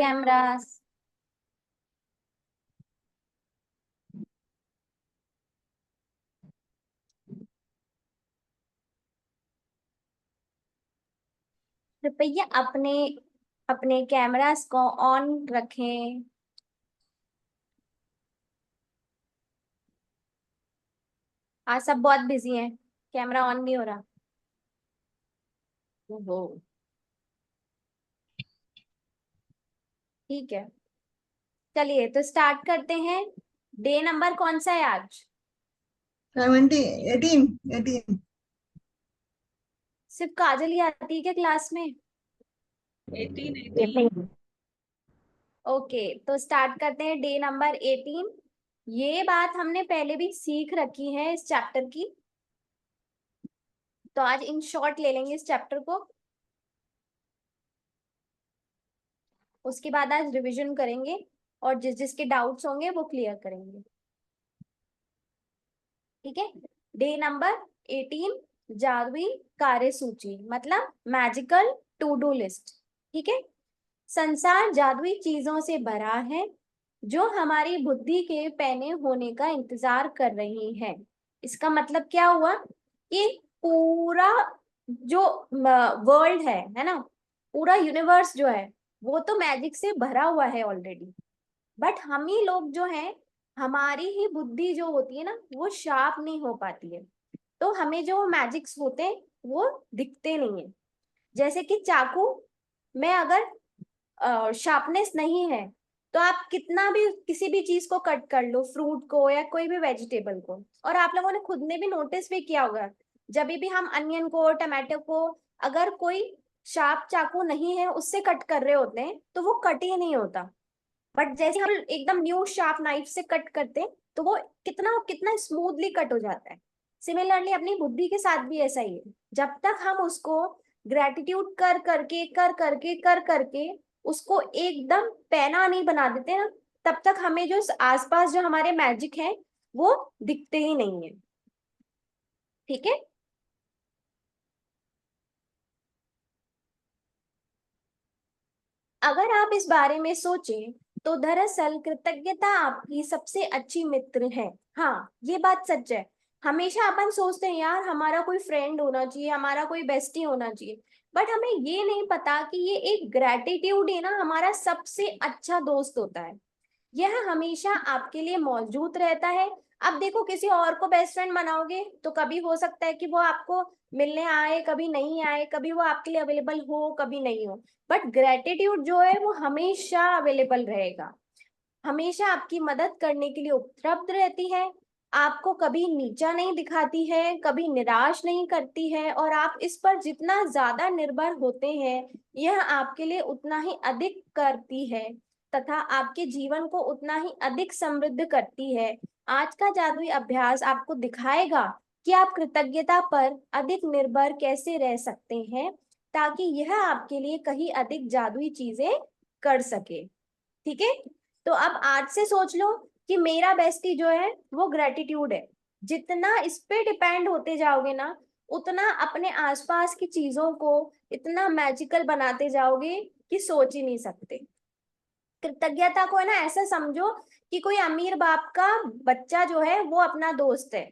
Cameras. कृपया अपने अपने कैमरास को ऑन रखें। आज सब बहुत बिजी हैं, कैमरा ऑन नहीं हो रहा। ओहो। ठीक है, चलिए तो स्टार्ट करते हैं। डे नंबर कौन सा है आज? 18। सिर्फ काजल ही आती है क्या क्लास में? 18। ओके, तो स्टार्ट करते हैं डे नंबर 18। ये बात हमने पहले भी सीख रखी है इस चैप्टर की, तो आज इन शॉर्ट ले लेंगे इस चैप्टर को। उसके बाद आज रिवीजन करेंगे और जिस जिसके डाउट्स होंगे वो क्लियर करेंगे। ठीक है। डे नंबर 18, जादुई कार्य सूची मतलब मैजिकल टू डू लिस्ट। ठीक है। संसार जादुई चीजों से भरा है जो हमारी बुद्धि के पैने होने का इंतजार कर रही है। इसका मतलब क्या हुआ कि पूरा जो वर्ल्ड है ना, पूरा यूनिवर्स जो है वो तो मैजिक से भरा हुआ है ऑलरेडी। बट हम ही लोग जो हैं, हमारी ही बुद्धि जो होती है ना वो शार्प नहीं हो पाती है, तो हमें जो मैजिक्स होते हैं वो दिखते नहीं है। जैसे कि चाकू में अगर शार्पनेस नहीं है तो आप कितना भी किसी भी चीज को कट कर लो, फ्रूट को या कोई भी वेजिटेबल को। और आप लोगों ने खुद ने भी नोटिस भी किया होगा, जब भी हम अनियन को, टमाटो को, अगर कोई शार्प चाकू नहीं है उससे कट कर रहे होते हैं तो वो कट ही नहीं होता। बट जैसे हम एकदम न्यू शार्प नाइफ से कट करते हैं तो वो कितना कितना स्मूथली कट हो जाता है। सिमिलरली अपनी बुद्धि के साथ भी ऐसा ही है। जब तक हम उसको ग्रेटिट्यूड कर करके उसको एकदम पैना नहीं बना देते ना, तब तक हमें जो आसपास जो हमारे मैजिक है वो दिखते ही नहीं है। ठीक है। अगर आप इस बारे में सोचें तो दरअसल कृतज्ञता आपकी सबसे अच्छी मित्र है। हाँ, ये बात सच है। हमेशा अपन सोचते हैं यार हमारा कोई फ्रेंड होना चाहिए, हमारा कोई बेस्टी होना चाहिए, बट हमें ये नहीं पता कि ये एक ग्रेटिट्यूड है ना हमारा सबसे अच्छा दोस्त होता है। यह हमेशा आपके लिए मौजूद रहता है। अब देखो, किसी और को बेस्ट फ्रेंड बनाओगे तो कभी हो सकता है कि वो आपको मिलने आए, कभी नहीं आए, कभी वो आपके लिए अवेलेबल हो, कभी नहीं हो। बट ग्रेटिट्यूड जो है वो हमेशा अवेलेबल रहेगा, हमेशा आपकी मदद करने के लिए उपलब्ध रहती है, आपको कभी नीचा नहीं दिखाती है, कभी निराश नहीं करती है, और आप इस पर जितना ज्यादा निर्भर होते हैं यह आपके लिए उतना ही अधिक करती है तथा आपके जीवन को उतना ही अधिक समृद्ध करती है। आज का जादुई अभ्यास आपको दिखाएगा कि आप कृतज्ञता पर अधिक निर्भर कैसे रह सकते हैं ताकि यह आपके लिए कहीं अधिक जादुई चीजें कर सके। ठीक है। तो अब आज से सोच लो कि मेरा बेस्टी जो है वो ग्रेटिट्यूड है। जितना इस पे डिपेंड होते जाओगे ना, उतना अपने आसपास की चीजों को इतना मैजिकल बनाते जाओगे कि सोच ही नहीं सकते। कृतज्ञता को है ना ऐसा समझो कि कोई अमीर बाप का बच्चा जो है वो अपना दोस्त है।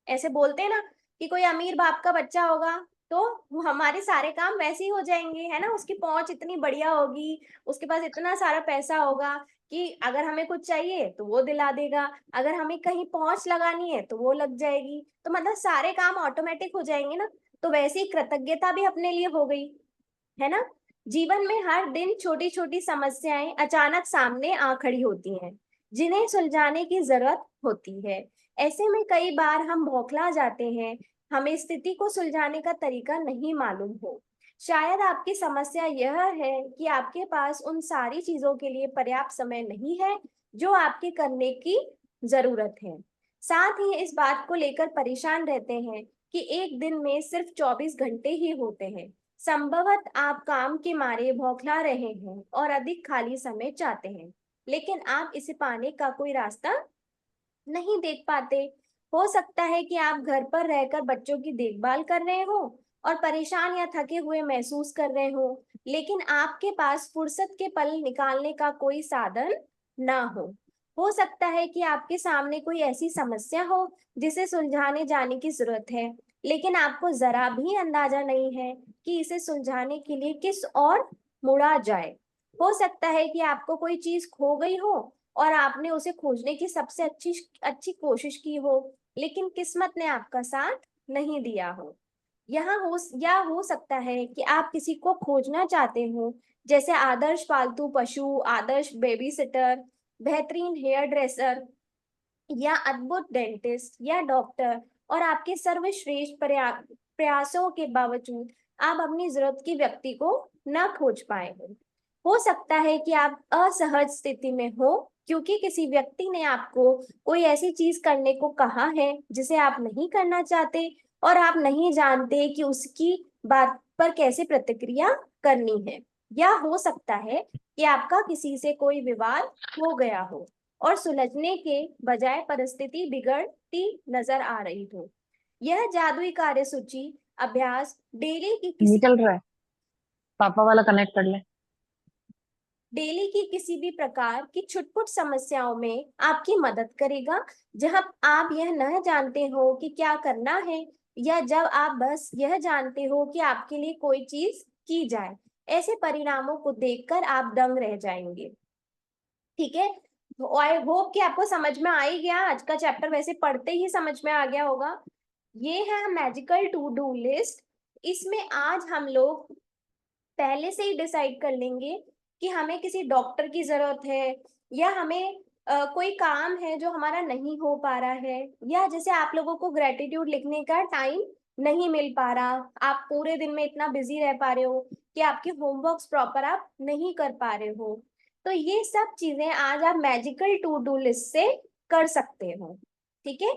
ऐसे बोलते हैं ना कि कोई अमीर बाप का बच्चा होगा तो वो हमारे सारे काम वैसे ही हो जाएंगे, है ना, उसकी पहुंच इतनी बढ़िया होगी, उसके पास इतना सारा पैसा होगा कि अगर हमें कुछ चाहिए तो वो दिला देगा, अगर हमें कहीं पहुंच लगानी है तो वो लग जाएगी, तो मतलब सारे काम ऑटोमेटिक हो जाएंगे ना। तो वैसे ही कृतज्ञता भी अपने लिए हो गई, है ना। जीवन में हर दिन छोटी छोटी समस्याएं अचानक सामने आ खड़ी होती हैं जिन्हें सुलझाने की जरूरत होती है। ऐसे में कई बार हम बौखला जाते हैं, हमें स्थिति को सुलझाने का तरीका नहीं मालूम हो। शायद आपकी समस्या यह है कि आपके पास उन सारी चीजों के लिए पर्याप्त समय नहीं है जो आपके करने की जरूरत है। साथ ही इस बात को लेकर परेशान रहते हैं कि एक दिन में सिर्फ 24 घंटे ही होते हैं। संभवत आप काम के मारे बौखला रहे हैं और अधिक खाली समय चाहते हैं, लेकिन आप इसे पाने का कोई रास्ता नहीं देख पाते। हो सकता है कि आप घर पर रहकर बच्चों की देखभाल कर रहे हो और परेशान या थके हुए महसूस कर रहे हो, लेकिन आपके पास फुर्सत के पल निकालने का कोई साधन ना हो सकता है कि आपके सामने कोई ऐसी समस्या हो जिसे सुलझाने जाने की जरूरत है, लेकिन आपको जरा भी अंदाजा नहीं है कि इसे सुलझाने के लिए किस और मुड़ा जाए। हो सकता है कि आपको कोई चीज खो गई हो और आपने उसे खोजने की सबसे अच्छी अच्छी कोशिश की हो, लेकिन किस्मत ने आपका साथ नहीं दिया हो। हो सकता है कि आप किसी को खोजना चाहते हो, जैसे आदर्श पालतू पशु, आदर्श बेबी सिटर, बेहतरीन हेयर ड्रेसर या अद्भुत डेंटिस्ट या डॉक्टर, और आपके सर्वश्रेष्ठ प्रयासों के बावजूद आप अपनी जरूरत की व्यक्ति को न खोज पाए हो सकता है कि आप असहज स्थिति में हो क्योंकि किसी व्यक्ति ने आपको कोई ऐसी चीज करने को कहा है जिसे आप नहीं करना चाहते, और आप नहीं जानते कि उसकी बात पर कैसे प्रतिक्रिया करनी है। या हो सकता है कि आपका किसी से कोई विवाद हो गया हो और सुलझने के बजाय परिस्थिति बिगड़ती नजर आ रही हो। यह जादुई कार्यसूची अभ्यास निकल रहा है, पापा वाला कनेक्ट कर ले। डेली की किसी भी प्रकार की छुटपुट समस्याओं में आपकी मदद करेगा, जहां आप यह न जानते हो कि क्या करना है, या जब आप बस यह जानते हो कि आपके लिए कोई चीज की जाए। ऐसे परिणामों को देखकर आप दंग रह जाएंगे। ठीक है, आई होप कि आपको समझ में आ ही गया। आज का चैप्टर वैसे पढ़ते ही समझ में आ गया होगा। ये है मैजिकल टू डू लिस्ट। इसमें आज हम लोग पहले से ही डिसाइड कर लेंगे कि हमें किसी डॉक्टर की जरूरत है, या हमें कोई काम है जो हमारा नहीं हो पा रहा है, या जैसे आप लोगों को ग्रेटिट्यूड लिखने का टाइम नहीं मिल पा रहा, आप पूरे दिन में इतना बिजी रह पा रहे हो कि आपके होमवर्क्स प्रॉपर आप नहीं कर पा रहे हो। तो ये सब चीजें आज आप मैजिकल टू डू लिस्ट से कर सकते हो। ठीक है,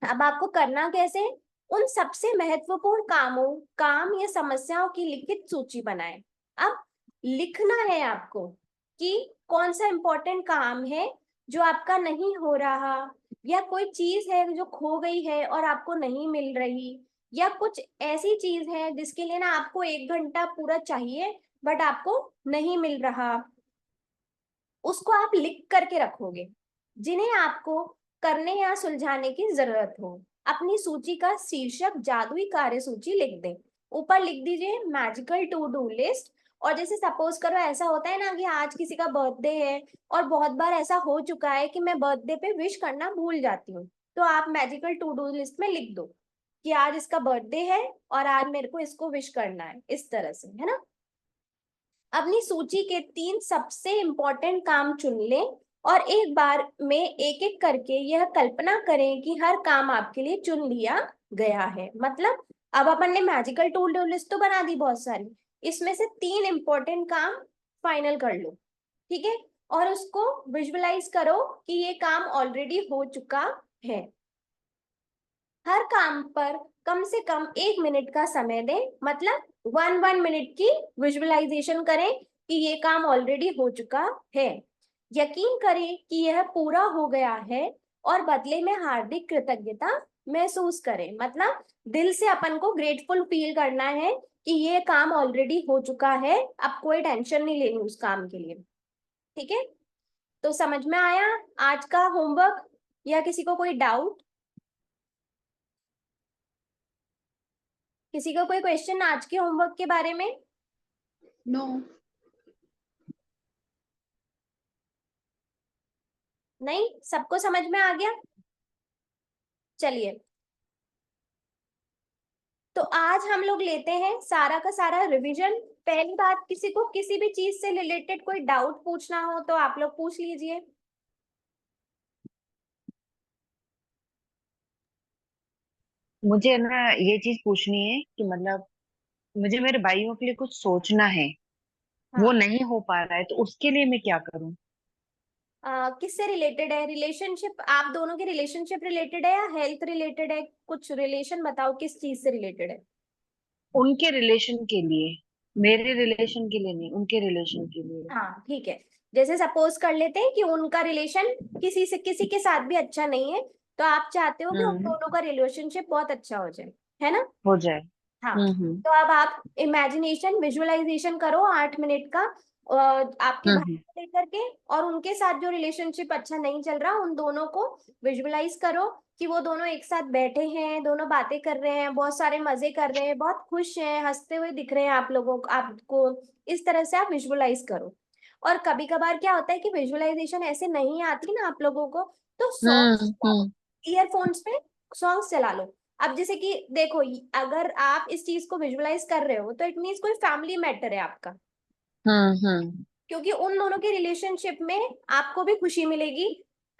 अब आपको करना कैसे? उन सबसे महत्वपूर्ण काम या समस्याओं की लिखित सूची बनाएं। अब लिखना है आपको कि कौन सा इंपॉर्टेंट काम है जो आपका नहीं हो रहा, या कोई चीज है जो खो गई है और आपको नहीं मिल रही, या कुछ ऐसी चीज है जिसके लिए ना आपको 1 घंटा पूरा चाहिए बट आपको नहीं मिल रहा। उसको आप लिख करके रखोगे, जिन्हें आपको करने या सुलझाने की जरूरत हो। अपनी सूची का शीर्षक जादुई कार्य सूची लिख दें। ऊपर लिख दीजिए मैजिकल टू डू लिस्ट। और जैसे सपोज करो ऐसा होता है ना कि आज किसी का बर्थडे है, और बहुत बार ऐसा हो चुका है कि मैं बर्थडे पे विश करना भूल जाती हूँ, तो आप मैजिकल टू डू लिस्ट में लिख दो कि आज इसका बर्थडे है और आज मेरे को इसको विश करना है, इस तरह से, है ना। अपनी सूची के 3 सबसे इंपॉर्टेंट काम चुन लें और एक बार में एक एक करके यह कल्पना करें कि हर काम आपके लिए चुन लिया गया है। मतलब अब अपन ने मैजिकल टू डू लिस्ट तो बना दी बहुत सारी, इसमें से 3 इंपॉर्टेंट काम फाइनल कर लो। ठीक है, और उसको विजुअलाइज करो कि ये काम ऑलरेडी हो चुका है। हर काम पर कम से कम 1 मिनट का समय दें, मतलब 1 मिनट की विजुअलाइजेशन करें कि ये काम ऑलरेडी हो चुका है। यकीन करें कि यह पूरा हो गया है और बदले में हार्दिक कृतज्ञता महसूस करें। मतलब दिल से अपन को ग्रेटफुल फील करना है कि ये काम ऑलरेडी हो चुका है, अब कोई टेंशन नहीं लेनी उस काम के लिए। ठीक है, तो समझ में आया आज का होमवर्क, या किसी को कोई डाउट? किसी का कोई क्वेश्चन आज के होमवर्क के बारे में? नो। नहीं, सबको समझ में आ गया। चलिए, तो आज हम लोग लेते हैं सारा का सारा रिवीजन। पहली बात, किसी को किसी भी चीज से रिलेटेड कोई डाउट पूछना हो तो आप लोग पूछ लीजिए। मुझे ना ये चीज पूछनी है कि मतलब मुझे मेरे भाइयों के लिए कुछ सोचना है, वो हाँ, नहीं हो पा रहा है, तो उसके लिए मैं क्या करूं? किससे रिलेटेड है? रिलेशनशिप, आप दोनों के रिलेशनशिप रिलेटेड है या हेल्थ रिलेटेड है? कुछ रिलेशन बताओ, किस चीज से रिलेटेड है? उनके रिलेशन के लिए, मेरे रिलेशन के लिए नहीं, उनके रिलेशन के लिए। हाँ ठीक है, जैसे सपोज कर लेते हैं कि उनका रिलेशन किसी के साथ भी अच्छा नहीं है, तो आप चाहते हो कि उन हम्म। दोनों का रिलेशनशिप बहुत अच्छा हो जाए, है ना। हो जाए। हाँ, हम्म तो अब आप इमेजिनेशन विजुअलाइजेशन करो 8 मिनट का, आपके भाई हम्म को लेकर के, और उनके साथ जो रिलेशनशिप अच्छा नहीं चल रहा उन दोनों को विजुअलाइज करो कि वो दोनों एक साथ बैठे हैं, दोनों बातें कर रहे हैं, बहुत सारे मजे कर रहे हैं, बहुत खुश हैं, हंसते हुए दिख रहे हैं आप लोगों को, आपको इस तरह से आप विजुअलाइज करो। और कभी कभार क्या होता है कि विजुअलाइजेशन ऐसे नहीं आती ना आप लोगों को, तो सॉन्ग्स चला लो, हम्म ईयरफोन्स पे सॉन्ग्स चला लो। अब जैसे कि देखो, अगर आप इस चीज को विजुअलाइज कर रहे हो तो इट मीन्स कोई फैमिली मैटर है आपका, हम्म। क्योंकि उन दोनों के रिलेशनशिप में आपको भी खुशी मिलेगी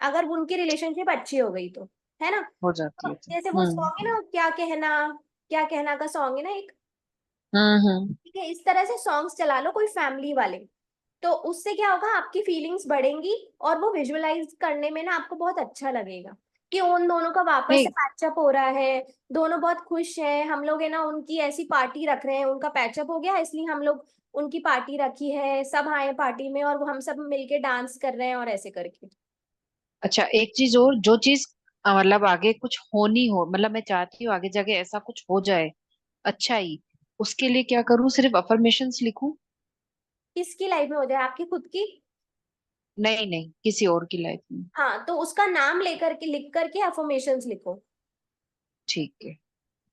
अगर उनकी रिलेशनशिप अच्छी हो गई तो, है ना। हो तो जाती है तो। जैसे वो सॉन्ग है ना, क्या कहना का सॉन्ग है ना एक, हम्म। ठीक है, इस तरह से सॉन्ग्स चला लो कोई फैमिली वाले, तो उससे क्या होगा, आपकी फीलिंग्स बढ़ेंगी, और वो विजुअलाइज करने में ना आपको बहुत अच्छा लगेगा कि उन दोनों का वापस से नहीं। पैचअप हो रहा है, दोनों बहुत खुश हैं, हम लोग है ना उनकी ऐसी पार्टी रख रहे हैं, उनका पैचअप हो गया इसलिए हम लोग उनकी पार्टी रखी है, सब आए पार्टी में और वो हम सब मिलके डांस कर रहे हैं और ऐसे करके। अच्छा, एक चीज और, जो चीज मतलब आगे कुछ होनी हो, मतलब मैं चाहती हूँ आगे जाके ऐसा कुछ हो जाए, अच्छा ही, उसके लिए क्या करूँ? सिर्फ अफर्मेशंस लिखूं? किसकी लाइफ में हो जाए, आपकी खुद की? नहीं नहीं, किसी और की लाइफ में। हाँ, तो उसका नाम लेकर के लिख करके अफर्मेशंस लिखो, ठीक है।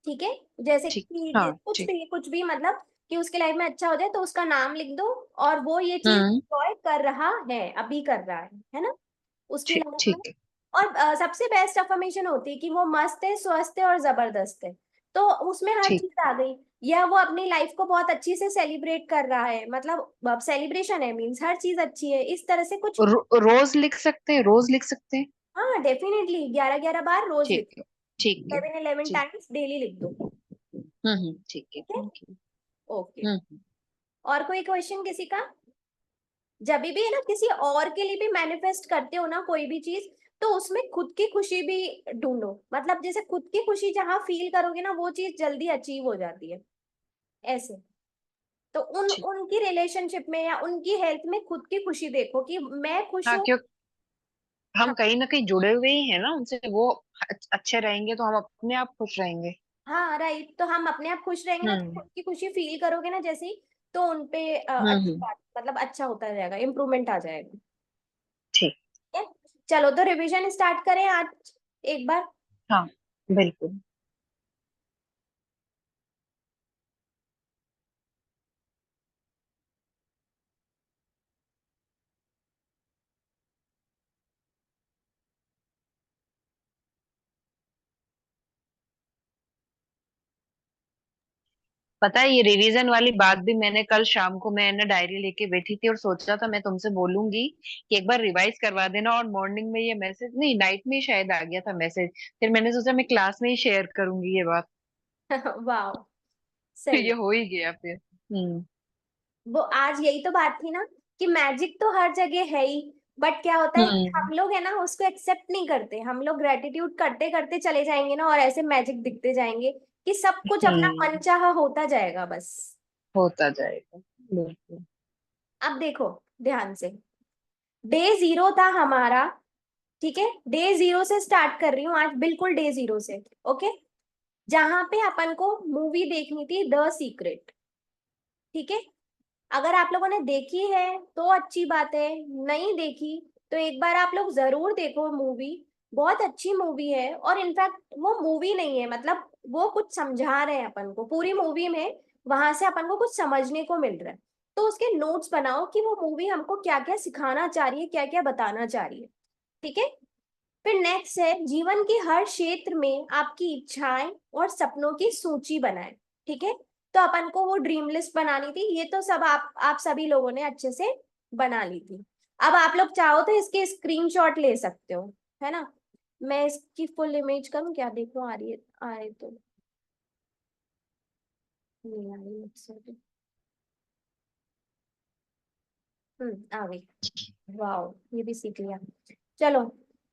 ठीक है। जैसे ठीक। कि हाँ कुछ ठीक। भी कुछ भी मतलब कि उसके लाइफ में अच्छा हो जाए तो उसका नाम लिख दो, और वो ये चीज हम्म। एंजॉय कर रहा है, अभी कर रहा है ना, उसकी ठीक लाइफ में। ठीक है। और सबसे बेस्ट अफर्मेशन होती है कि वो मस्त है, स्वस्थ है और जबरदस्त है, तो उसमें हर ठीक। चीज आ गई। या वो अपनी लाइफ को बहुत अच्छी से सेलिब्रेट कर रहा है, मतलब सेलिब्रेशन है मीन्स हर चीज अच्छी है, इस तरह से कुछ। रोज लिख सकते हैं, रोज लिख सकते हैं। हाँ डेफिनेटली, 11-11 बार रोज ठीक लिख है। दो, ठीक है। 11-11 ठीक। टाइम्स डेली लिख दो। ठीक है, ठीक है, थैंक यू। ओके। हम्म। और कोई क्वेश्चन किसी का? जब भी है ना किसी और के लिए भी मैनिफेस्ट करते हो ना कोई भी चीज, तो उसमें खुद की खुशी भी ढूंढो, मतलब जैसे खुद की खुशी जहां फील करोगे ना वो चीज जल्दी अचीव हो जाती है, ऐसे। तो ठीक। उनकी रिलेशनशिप में या उनकी हेल्थ में खुद की खुशी देखो कि मैं खुश हाँ, हूँ। क्यों? हम हाँ, कहीं ना कहीं जुड़े हुए ही हैं ना उनसे, वो अच्छे रहेंगे तो हम अपने आप खुश रहेंगे। हाँ राइट, तो हम अपने आप खुश रहेंगे ना, तो हम्म खुद की खुशी फील करोगे ना जैसे ही, तो उनपे अच्छी हम्म। बात, मतलब अच्छा होता जाएगा, इम्प्रूवमेंट आ जाएगा। ठीक। ठीक है? चलो तो रिवीजन स्टार्ट करें आज एक बार। हाँ, बिल्कुल। पता है, ये रिवीजन वाली बात भी मैंने कल शाम को, मैं ना डायरी लेके बैठी थी और सोचा था मैं तुमसे बोलूंगी कि एक बार रिवाइज करवा देना, और मॉर्निंग में ये मैसेज, नहीं नाइट में ही शायद आ गया था मैसेज, फिर मैंने सोचा मैं क्लास में ही शेयर करूंगी ये बात। वाह, फिर सही ये है। हो ही गया फिर। वो आज यही तो बात थी ना कि मैजिक तो हर जगह है ही, बट क्या होता है कि हम्म हम लोग है ना उसको एक्सेप्ट नहीं करते, हम लोग ग्रेटिट्यूड करते करते चले जाएंगे ना और ऐसे मैजिक दिखते जाएंगे कि सब कुछ अपना हम्म। मनचाहा होता जाएगा बस। होता जाएगा। बिल्कुल। अब देखो ध्यान से, डे 0 था हमारा, ठीक है, डे 0 से स्टार्ट कर रही हूँ आज, बिल्कुल डे 0 से, ओके। जहां पे अपन को मूवी देखनी थी द सीक्रेट, ठीक है। अगर आप लोगों ने देखी है तो अच्छी बात है, नहीं देखी तो एक बार आप लोग जरूर देखो मूवी, बहुत अच्छी मूवी है। और इनफैक्ट वो मूवी नहीं है, मतलब वो कुछ समझा रहे हैं अपन को पूरी मूवी में, वहां से अपन को कुछ समझने को मिल रहा है, तो उसके नोट्स बनाओ कि वो मूवी हमको क्या क्या सिखाना चाह रही है, क्या क्या बताना चाह रही है, ठीक है। फिर नेक्स्ट है, जीवन के हर क्षेत्र में आपकी इच्छाएं और सपनों की सूची बनाएं, ठीक है। तो अपन को वो ड्रीम लिस्ट बनानी थी, ये तो सब आप सभी लोगों ने अच्छे से बना ली थी। अब आप लोग चाहो तो इसके स्क्रीनशॉट ले सकते हो, है ना। मैं इसकी फुल इमेज करूँ क्या, देखो आ रही है, आ रही तो नहीं आ रही मुझसे तो। आ गई। वाह, ये भी सीख लिया। चलो,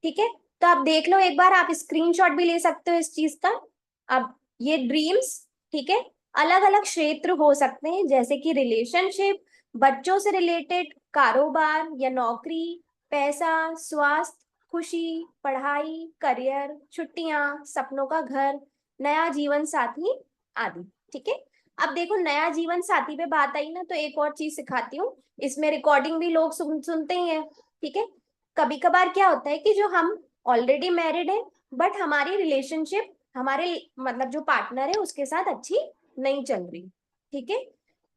ठीक है, तो आप देख लो एक बार, आप स्क्रीनशॉट भी ले सकते हो इस चीज का। अब ये ड्रीम्स, ठीक है, अलग अलग क्षेत्र हो सकते हैं, जैसे कि रिलेशनशिप, बच्चों से रिलेटेड, कारोबार या नौकरी, पैसा, स्वास्थ्य, खुशी, पढ़ाई, करियर, छुट्टियां, सपनों का घर, नया जीवन साथी आदि। ठीक है। अब देखो, नया जीवन साथी पे बात आई ना, तो एक और चीज सिखाती हूँ। इसमें रिकॉर्डिंग भी लोग सुनते ही हैं। ठीक है। कभी कभार क्या होता है कि जो हम ऑलरेडी मैरिड है, बट हमारी रिलेशनशिप, हमारे मतलब जो पार्टनर है उसके साथ अच्छी नहीं चल रही। ठीक है।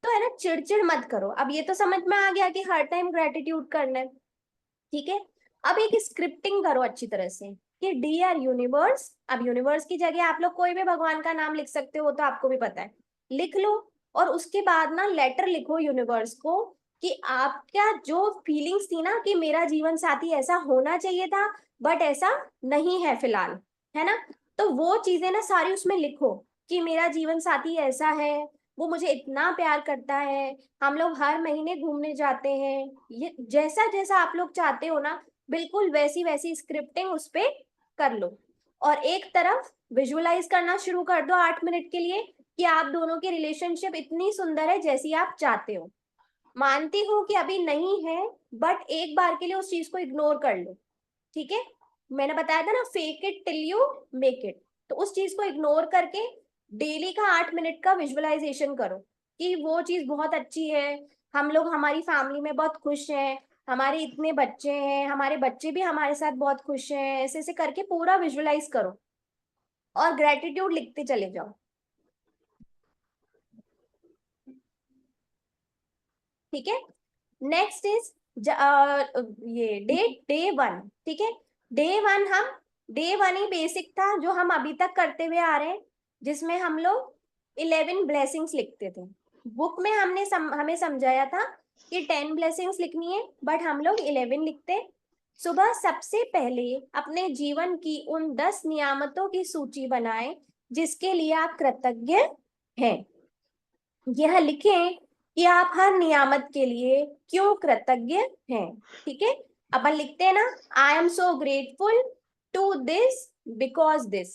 तो है ना, चिड़चिड़ मत करो। अब ये तो समझ में आ गया कि हर टाइम ग्रेटिट्यूड करना है। ठीक है। अब एक स्क्रिप्टिंग करो अच्छी तरह से कि डियर यूनिवर्स। अब यूनिवर्स की जगह आप लोग कोई भी भगवान का नाम लिख सकते हो, तो आपको भी पता है, लिख लो। और उसके बाद ना लेटर लिखो यूनिवर्स को कि आपका जो फीलिंग्स थी ना कि मेरा जीवन साथी ऐसा होना चाहिए था, बट ऐसा नहीं है फिलहाल, है ना। तो वो चीजें ना सारी उसमें लिखो कि मेरा जीवन साथी ऐसा है, वो मुझे इतना प्यार करता है, हम लोग हर महीने घूमने जाते हैं, ये जैसा जैसा आप लोग चाहते हो ना, बिल्कुल वैसी वैसी स्क्रिप्टिंग उस पे कर लो। और एक तरफ विजुअलाइज करना शुरू कर दो 8 मिनट के लिए कि आप दोनों की रिलेशनशिप इतनी सुंदर है जैसी आप चाहते हो। मानती हूँ कि अभी नहीं है, बट एक बार के लिए उस चीज को इग्नोर कर लो। ठीक है। मैंने बताया था ना, fake it till you make it. तो उस चीज को इग्नोर करके डेली का 8 मिनट का विजुअलाइजेशन करो कि वो चीज बहुत अच्छी है, हम लोग हमारी फैमिली में बहुत खुश हैं, हमारे इतने बच्चे हैं, हमारे बच्चे भी हमारे साथ बहुत खुश हैं, ऐसे ऐसे करके पूरा विजुअलाइज करो और ग्रेटिट्यूड लिखते चले जाओ। ठीक है। नेक्स्ट इज ये डे 1। ठीक है। डे 1 हम, डे 1 ही बेसिक था जो हम अभी तक करते हुए आ रहे हैं, जिसमें हम लोग 11 ब्लेसिंग्स लिखते थे। बुक में हमें समझाया था कि 10 ब्लेसिंग्स लिखनी है, बट हम लोग 11 लिखते। सुबह सबसे पहले अपने जीवन की उन 10 नियामतों की सूची बनाएं जिसके लिए आप कृतज्ञ हैं। यह लिखें कि आप हर नियामत के लिए क्यों कृतज्ञ हैं। ठीक है। अपन लिखते हैं ना, I am so grateful to this because this.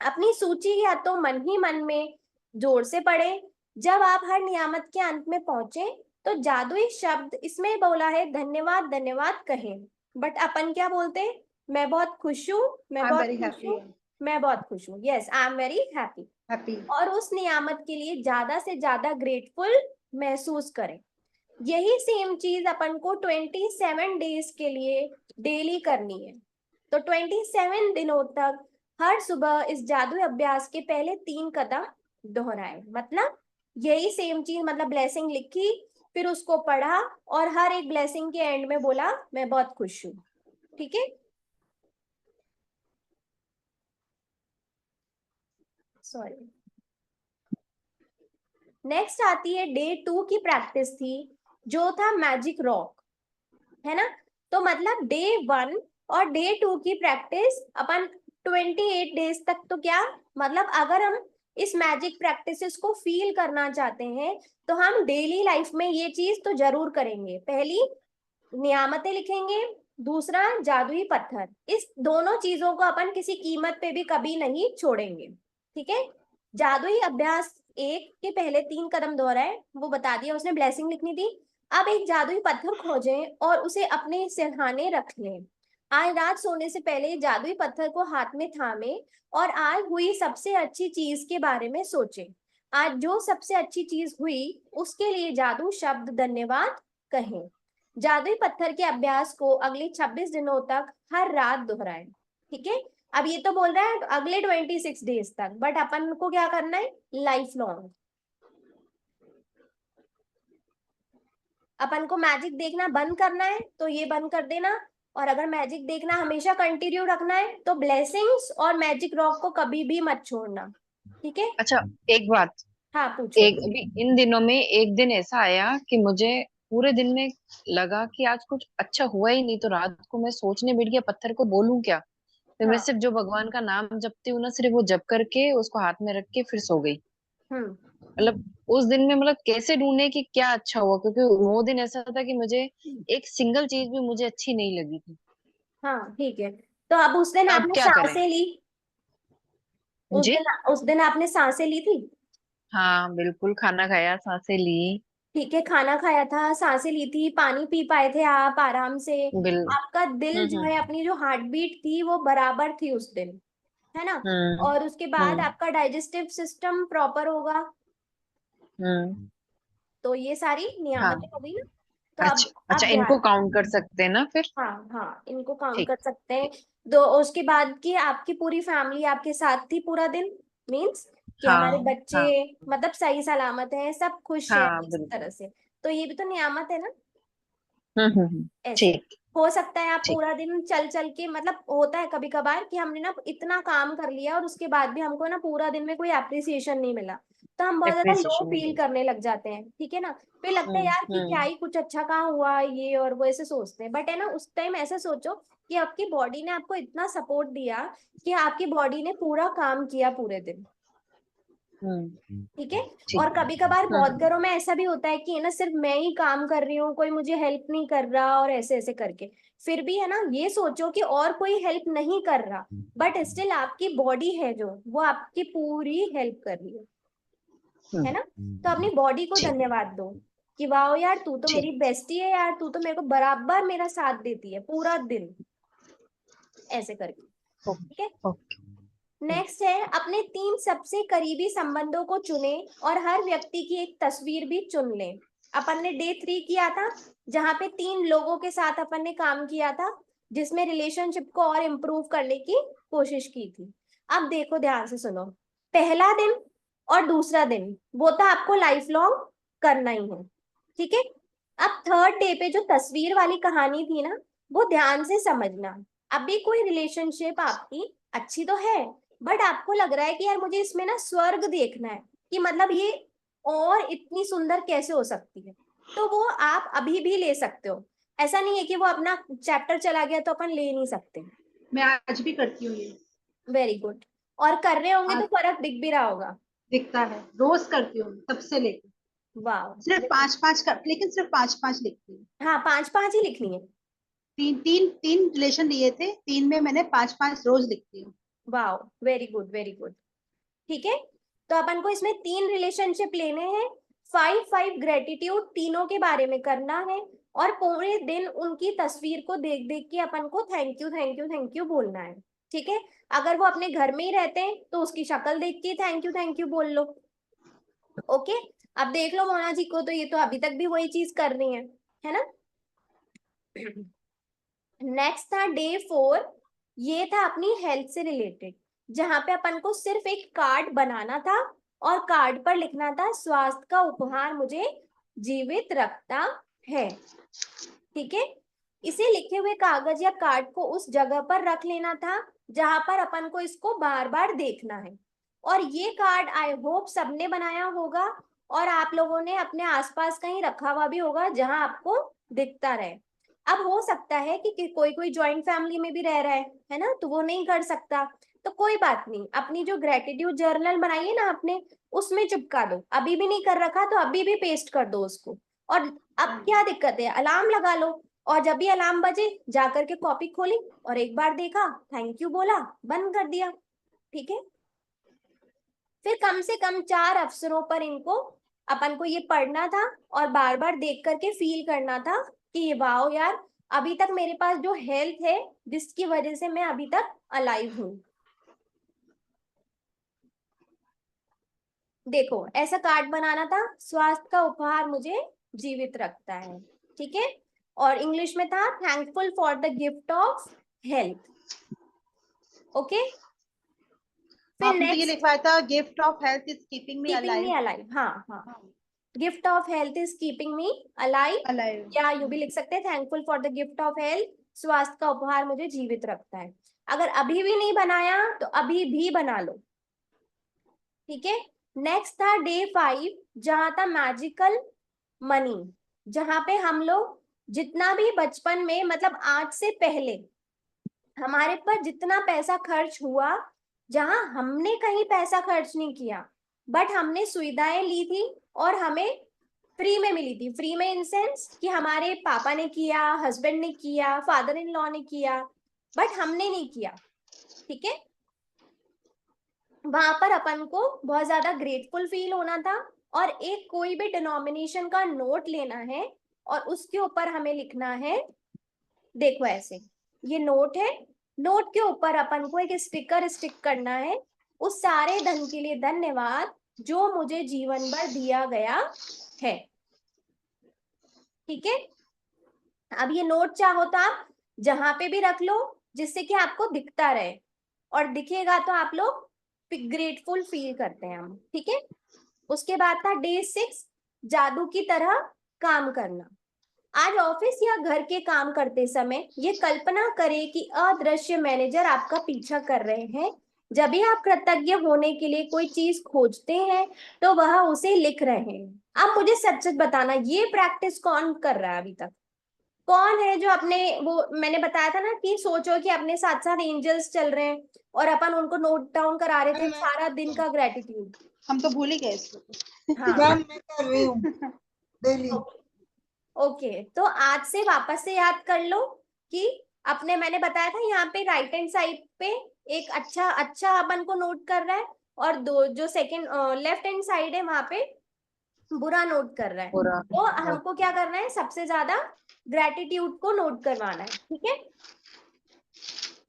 अपनी सूची या तो मन ही मन में जोर से पढ़े। जब आप हर नियामत के अंत में पहुंचे, तो जादुई शब्द इसमें बोला है धन्यवाद धन्यवाद कहें। बट अपन क्या बोलते हैं, मैं बहुत खुश हूँ, मैं आई एम बहुत वेरी खुश हैप्पी। हूँ, मैं बहुत खुश हूँ, yes I am very happy. Happy. और उस नियामत के लिए ज्यादा से ज्यादा ग्रेटफुल महसूस करें। यही सेम चीज अपन को 27 डेज के लिए डेली करनी है। तो 27 दिनों तक हर सुबह इस जादुई अभ्यास के पहले 3 कदम दोहराए। मतलब यही सेम चीज, मतलब ब्लेसिंग लिखी, फिर उसको पढ़ा, और हर एक ब्लेसिंग के एंड में बोला मैं बहुत खुश हूँ। ठीक है। सॉरी। नेक्स्ट आती है डे 2 की प्रैक्टिस थी, जो था मैजिक रॉक, है ना। तो मतलब डे 1 और डे 2 की प्रैक्टिस अपन 28 डेज तक, तो क्या मतलब, अगर हम इस मैजिक प्रैक्टिसेस को फील करना चाहते हैं, तो हम डेली लाइफ में ये चीज तो जरूर करेंगे। पहली, नियामतें लिखेंगे। दूसरा, जादुई पत्थर। इस दोनों चीजों को अपन किसी कीमत पे भी कभी नहीं छोड़ेंगे। ठीक है। जादुई अभ्यास एक के पहले 3 कदम दोहराए, वो बता दिया उसने, ब्लेसिंग लिखनी थी। अब एक जादुई पत्थर खोजें और उसे अपने सिरहाने रख लें। आज रात सोने से पहले जादुई पत्थर को हाथ में थामे और आज हुई सबसे अच्छी चीज के बारे में सोचें। आज जो सबसे अच्छी चीज हुई उसके लिए जादू शब्द धन्यवाद कहें। जादुई पत्थर के अभ्यास को अगले 26 दिनों तक हर रात दोहराएं। ठीक है। अब ये तो बोल रहा है अगले 26 डेज तक, बट अपन को क्या करना है, लाइफ लॉन्ग। अपन को मैजिक देखना बंद करना है तो ये बंद कर देना, और अगर मैजिक देखना हमेशा कंटिन्यू रखना है तो ब्लेसिंग्स और मैजिक रॉक को कभी भी मत छोड़ना। ठीक है। अच्छा, एक बात। हाँ पूछो। एक अभी इन दिनों में एक दिन ऐसा आया कि मुझे पूरे दिन में लगा कि आज कुछ अच्छा हुआ ही नहीं, तो रात को मैं सोचने बैठ गया पत्थर को बोलूं क्या। फिर मैं हाँ। सिर्फ जो भगवान का नाम जपती हूँ ना, सिर्फ वो जप करके उसको हाथ में रख के फिर सो गई। हम्म। मतलब उस दिन में मतलब कैसे ढूंढे कि क्या अच्छा हुआ, क्योंकि वो दिन ऐसा था कि मुझे एक सिंगल चीज भी मुझे अच्छी नहीं लगी थी। हाँ ठीक है। तो अब उस दिन तो अब आपने क्या करें? सांसें ली, जी। उस दिन आपने सांसें ली थी। हाँ बिल्कुल, खाना खाया, सांसें ली। ठीक है, खाना खाया था, सांसें ली थी, पानी पी पाए थे आप आराम से। बिल आपका दिल जो हम्म। है, अपनी जो हार्ट बीट थी वो बराबर थी उस दिन। है ना। हम्म। और उसके बाद हम्म। आपका डाइजेस्टिव सिस्टम प्रॉपर होगा। हम्म। तो ये सारी हाँ। नियामतें हो गई ना। तो अच्छा अच्छा, अब इनको ध्यान, काउंट कर सकते हैं ना फिर? हाँ हाँ, इनको काउंट ठीक। कर सकते हैं। दो, उसके बाद की आपकी पूरी फैमिली आपके साथ थी पूरा दिन, मीन्स कि हमारे हाँ। बच्चे हाँ। मतलब सही सलामत हैं, सब खुश है हाँ इस बिल्कुल। तरह से। तो ये भी तो नियामत है ना। ऐसे ठीक। हो सकता है आप ठीक। पूरा दिन चल चल के, मतलब होता है कभी कभार कि हमने ना इतना काम कर लिया और उसके बाद भी हमको ना पूरा दिन में कोई अप्रिसिएशन नहीं मिला, तो हम बहुत ज्यादा लो एप्रिसिएशन फील मिलेगी। करने लग जाते हैं, ठीक है ना। फिर लगता है यार कि क्या हम्म। ही कुछ अच्छा कहाँ हुआ, ये और वो ऐसे सोचते हैं। बट है ना, उस टाइम ऐसे सोचो कि आपकी बॉडी ने आपको इतना सपोर्ट दिया कि आपकी बॉडी ने पूरा काम किया पूरे दिन, ठीक है। ठीक। और कभी कभार बहुत हम्म। घरों में ऐसा भी होता है कि है ना, सिर्फ मैं ही काम कर रही हूँ, कोई मुझे हेल्प नहीं कर रहा और ऐसे ऐसे करके। फिर भी है ना, ये सोचो कि और कोई हेल्प नहीं कर रहा, बट स्टिल आपकी बॉडी है जो वो आपकी पूरी हेल्प कर रही है हम्म। ना। तो अपनी बॉडी को ठीक। धन्यवाद दो कि वाह यार, तू तो ठीक। मेरी बेस्टी है यार, तू तो मेरे को बराबर मेरा साथ देती है पूरा दिन, ऐसे करके, ठीक है। ओके। नेक्स्ट है, अपने 3 सबसे करीबी संबंधों को चुने और हर व्यक्ति की एक तस्वीर भी चुन लें। अपन ने डे 3 किया था, जहां पे 3 लोगों के साथ अपन ने काम किया था, जिसमें रिलेशनशिप को और इम्प्रूव करने की कोशिश की थी। अब देखो ध्यान से सुनो, पहला दिन और दूसरा दिन वो तो आपको लाइफ लॉन्ग करना ही है, ठीक है। अब थर्ड डे पे जो तस्वीर वाली कहानी थी ना, वो ध्यान से समझना। अभी कोई रिलेशनशिप आपकी अच्छी तो है, बट आपको लग रहा है कि यार मुझे इसमें ना स्वर्ग देखना है, कि मतलब ये और इतनी सुंदर कैसे हो सकती है, तो वो आप अभी भी ले सकते हो। ऐसा नहीं है कि वो अपना चैप्टर चला गया तो अपन ले नहीं सकते। मैं आज भी करती हूँ ये। Very good. और कर रहे होंगे तो आज फर्क दिख भी रहा होगा। दिखता है, रोज करती हूँ सबसे लेके। वाह। सिर्फ पांच पांच कर, लेकिन सिर्फ पांच पांच लिखती हूँ। हाँ, 5 5 ही लिखनी है। तीन तीन तीन रिलेशन लिए थे, तीन में मैंने पांच पांच रोज लिखती हूँ। वाह, वेरी गुड वेरी गुड, ठीक है। तो अपन को इसमें 3 रिलेशनशिप लेने हैं, 5 5 ग्रेटिट्यूड तीनों के बारे में करना है, और पूरे दिन उनकी तस्वीर को देख देख के अपन को thank you thank you thank you बोलना है, ठीक है। अगर वो अपने घर में ही रहते हैं तो उसकी शक्ल देख के थैंक यू बोल लो। ओके। अब देख लो मोना जी को, तो ये तो अभी तक भी वही चीज कर रही है ना। नेक्स्ट था डे 4, ये था अपनी हेल्थ से रिलेटेड, जहां पे अपन को सिर्फ एक कार्ड बनाना था और कार्ड पर लिखना था स्वास्थ्य का उपहार मुझे जीवित रखता है, ठीक है। इसे लिखे हुए कागज या कार्ड को उस जगह पर रख लेना था जहां पर अपन को इसको बार बार देखना है। और ये कार्ड आई होप सबने बनाया होगा, और आप लोगों ने अपने आसपास कहीं रखा हुआ भी होगा जहां आपको दिखता रहे। अब हो सकता है कि कोई कोई जॉइंट फैमिली में भी रह रहा है ना, तो वो नहीं कर सकता। तो कोई बात नहीं, अपनी जो ग्रेटिट्यूड जर्नल बनाई है ना आपने, उसमें चिपका दो। अभी भी नहीं कर रखा तो अभी भी पेस्ट कर दो उसको। और अब क्या दिक्कत है, अलार्म लगा लो, और जब भी अलार्म बजे जाकर के कॉपी खोली और एक बार देखा, थैंक यू बोला, बंद कर दिया, ठीक है। फिर कम से कम 4 अवसरों पर इनको अपन को ये पढ़ना था और बार बार देख करके फील करना था कि ये वाओ यार, अभी तक मेरे पास जो हेल्थ है जिसकी वजह से मैं अभी तक अलाइव हूँ। देखो ऐसा कार्ड बनाना था, स्वास्थ्य का उपहार मुझे जीवित रखता है, ठीक है। और इंग्लिश में था thankful for the gift of health, okay. फिर आपने तो ये नेक्स्ट, लिखवाया था, gift of health is keeping me keeping me alive. Alive, हाँ हाँ, gift of health is keeping me alive. Alive. या यू भी लिख सकते हैं thankful for the gift of health, स्वास्थ्य का उपहार मुझे जीवित रखता है। अगर अभी भी नहीं बनाया तो अभी भी बना लो, ठीक है। नेक्स्ट था डे 5, जहां था मैजिकल मनी, जहां पे हम लोग जितना भी बचपन में, मतलब आज से पहले हमारे पर जितना पैसा खर्च हुआ, जहां हमने कहीं पैसा खर्च नहीं किया, बट हमने सुविधाएं ली थी और हमें फ्री में मिली थी। फ्री में इन सेंस कि हमारे पापा ने किया, हस्बैंड ने किया, फादर इन लॉ ने किया, बट हमने नहीं किया, ठीक है। वहां पर अपन को बहुत ज्यादा ग्रेटफुल फील होना था, और एक कोई भी डिनोमिनेशन का नोट लेना है और उसके ऊपर हमें लिखना है, देखो ऐसे, ये नोट है, नोट के ऊपर अपन को एक स्टिकर स्टिक करना है, उस सारे धन के लिए धन्यवाद जो मुझे जीवन भर दिया गया है। ठीक है, अब ये नोट चाहो तो आप जहां पे भी रख लो जिससे कि आपको दिखता रहे, और दिखेगा तो आप लोग ग्रेटफुल फील करते हैं हम। ठीक है, उसके बाद था डे 6, जादू की तरह काम करना। आज ऑफिस या घर के काम करते समय ये कल्पना करें कि अदृश्य मैनेजर आपका पीछा कर रहे हैं। जब भी आप कृतज्ञ होने के लिए कोई चीज खोजते हैं तो वह उसे लिख रहे हैं। अब मुझे सच सच बताना, ये प्रैक्टिस कौन कर रहा है अभी तक? कौन है जो अपने, वो मैंने बताया था ना कि सोचो कि अपने साथ साथ एंजल्स चल रहे हैं और अपन उनको नोट डाउन करा रहे थे सारा दिन का ग्रेटिट्यूड। हम तो भूल ही गए इसको। हाँ मैम मैं कर रही हूँ डेली। ओके, तो आज से वापस से याद कर लो कि अपने, मैंने बताया था यहाँ पे राइट हैंड साइड पे एक अच्छा अच्छा अपन को नोट कर रहा है, और दो जो सेकंड लेफ्ट हैंड साइड है वहां पे बुरा नोट कर रहा है। पूरा तो हमको क्या करना है, सबसे ज्यादा ग्रेटिट्यूड को नोट करवाना है। ठीक है,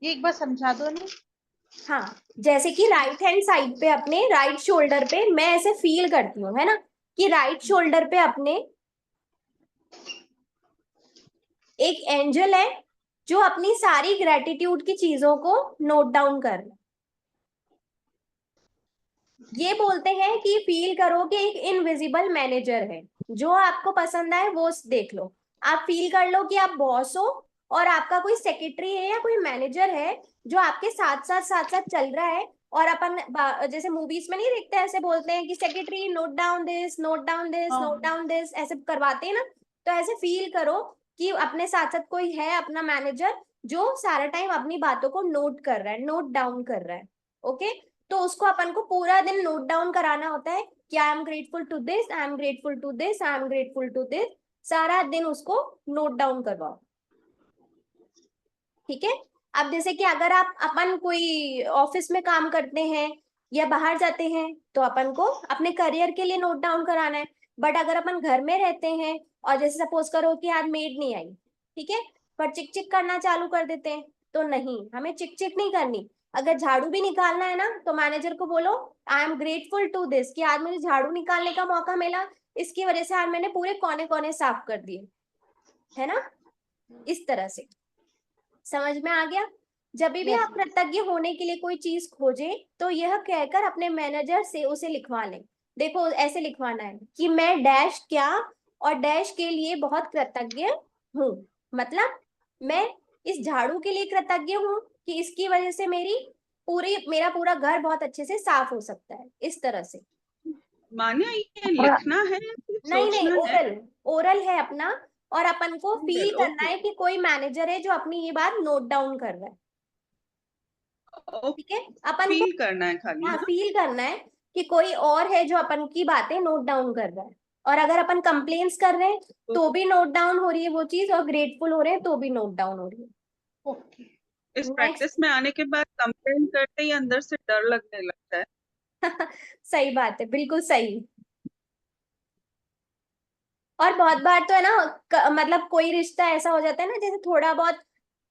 ये एक बार समझा दो ना। हाँ, जैसे कि राइट हैंड साइड पे अपने राइट शोल्डर पे मैं ऐसे फील करती हूँ, है ना, कि राइट शोल्डर पे अपने एक एंजल है जो अपनी सारी ग्रेटिट्यूड की चीजों को नोट डाउन कर रहा है। ये बोलते हैं कि फील करो कि एक इनविजिबल मैनेजर है, जो आपको पसंद आए वो देख लो। आप फील कर लो कि आप बॉस हो और आपका कोई सेक्रेटरी है या कोई मैनेजर है जो आपके साथ साथ चल रहा है। और अपन जैसे मूवीज में नहीं देखते, ऐसे बोलते हैं कि secretary note down this, note down this, note down this, ऐसे करवाते हैं ना। तो ऐसे फील करो कि अपने साथ साथ कोई है अपना मैनेजर जो सारा टाइम अपनी बातों को नोट कर रहा है, नोट डाउन कर रहा है। ओके, तो उसको अपन को पूरा दिन नोट डाउन कराना होता है कि I am grateful to this, I am grateful to this, I am grateful to this. सारा दिन उसको नोट डाउन करवाओ। ठीक है, अब जैसे कि अगर आप अपन कोई ऑफिस में काम करते हैं या बाहर जाते हैं तो अपन को अपने करियर के लिए नोट डाउन कराना है। बट अगर अपन घर में रहते हैं और जैसे सपोज करो कि आज मेड नहीं आई, ठीक है, पर चिक चिक करना चालू कर देते हैं, तो नहीं, हमें चिक चिक नहीं करनी। अगर झाड़ू भी निकालना है ना तो मैनेजर को बोलो I am grateful to this, कि आज मुझे झाड़ू निकालने का मौका मिला, इसकी वजह से आज मैंने पूरे कोने कोने साफ कर दिए, है ना। इस तरह से समझ में आ गया? जब भी Yes, आप कृतज्ञ होने के लिए कोई चीज खोजें तो यह कहकर अपने मैनेजर से उसे लिखवा लें। देखो ऐसे लिखवाना है कि मैं डैश क्या और डैश के लिए बहुत कृतज्ञ हूँ। मतलब मैं इस झाड़ू के लिए कृतज्ञ हूँ कि इसकी वजह से मेरा पूरा घर बहुत अच्छे से साफ हो सकता है। इस तरह से। मान्या ये लिखना है या सिर्फ नहीं नहीं, सोचना है? ओरल ओरल है अपना, और अपन को फील ओरल, करना है कि कोई मैनेजर है जो अपनी ये बात नोट डाउन कर रहा है। ठीक है, अपन को फील करना है खाली, हाँ हाँ। फील करना है कि कोई और है जो अपन की बातें नोट डाउन कर रहा है। और अगर अपन कंप्लेन्स कर रहे हैं तो भी नोट डाउन हो रही है वो चीज, और ग्रेटफुल हो रहे हैं तो भी नोट डाउन हो रही है। ओके। इस नेक्स्ट प्रैक्टिस में आने के बाद कंप्लेन करते ही अंदर से डर लगने लगता है। सही बात है, बिल्कुल सही। और बहुत बार तो है ना, मतलब कोई रिश्ता ऐसा हो जाता है ना, जैसे थोड़ा बहुत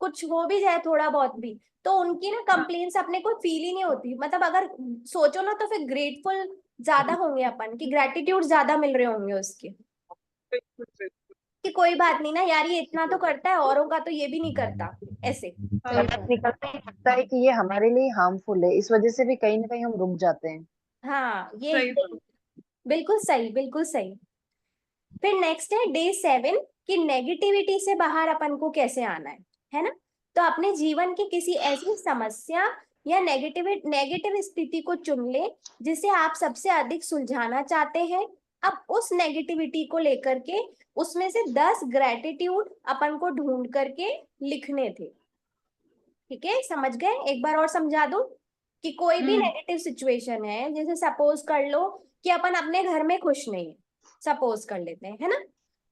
कुछ हो भी जाए थोड़ा बहुत भी, तो उनकी ना हाँ, कंप्लेन्स अपने को फील ही नहीं होती। मतलब अगर सोचो ना तो फिर ग्रेटफुल ज्यादा होंगे अपन, की ग्रेटिट्यूड ज्यादा मिल रहे होंगे उसके, बिल्कुल बिल्कुल। कि कोई बात नहीं ना यार, ये इतना तो करता है, औरों का तो ये भी नहीं करता, ऐसे। सही पता बात। निकलता ही लगता है कि ये हमारे लिए हार्मफुल है, इस वजह से भी कहीं ना कहीं हम रुक जाते हैं। हाँ ये सही बात। बिल्कुल सही, बिल्कुल सही। फिर नेक्स्ट है डे 7, कि नेगेटिविटी से बाहर अपन को कैसे आना है ना। तो अपने जीवन की किसी ऐसी समस्या या नेगेटिव स्थिति को चुन ले जिसे आप सबसे अधिक सुलझाना चाहते हैं। अब उस नेगेटिविटी को लेकर के उसमें से 10 ग्रेटिट्यूड अपन को ढूंढ करके लिखने थे। ठीक है, समझ गए? एक बार और समझा दूं कि कोई भी नेगेटिव सिचुएशन है, जैसे सपोज कर लो कि अपन अपने घर में खुश नहीं है, सपोज कर लेते हैं, है ना।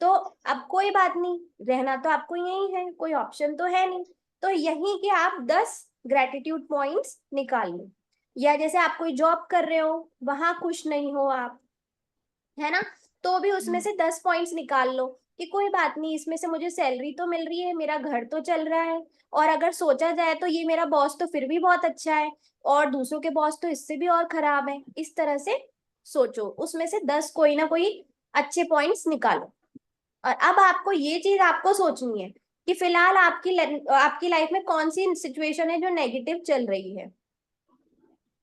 तो अब कोई बात नहीं, रहना तो आपको यही है, कोई ऑप्शन तो है नहीं। तो यही कि आप 10 ग्रेटिट्यूड पॉइंट्स निकाल लो। या जैसे आप कोई जॉब कर रहे हो, वहां खुश नहीं हो आप, है ना, तो भी उसमें से 10 पॉइंट्स निकाल लो। कि कोई बात नहीं, इसमें से मुझे सैलरी तो मिल रही है, मेरा घर तो चल रहा है, और अगर सोचा जाए तो ये मेरा बॉस तो फिर भी बहुत अच्छा है, और दूसरों के बॉस तो इससे भी और खराब है। इस तरह से सोचो, उसमें से 10 कोई ना कोई अच्छे पॉइंट्स निकालो। और अब आपको ये चीज आपको सोचनी है कि फिलहाल आपकी लाइफ में कौन सी सिचुएशन है जो नेगेटिव चल रही है।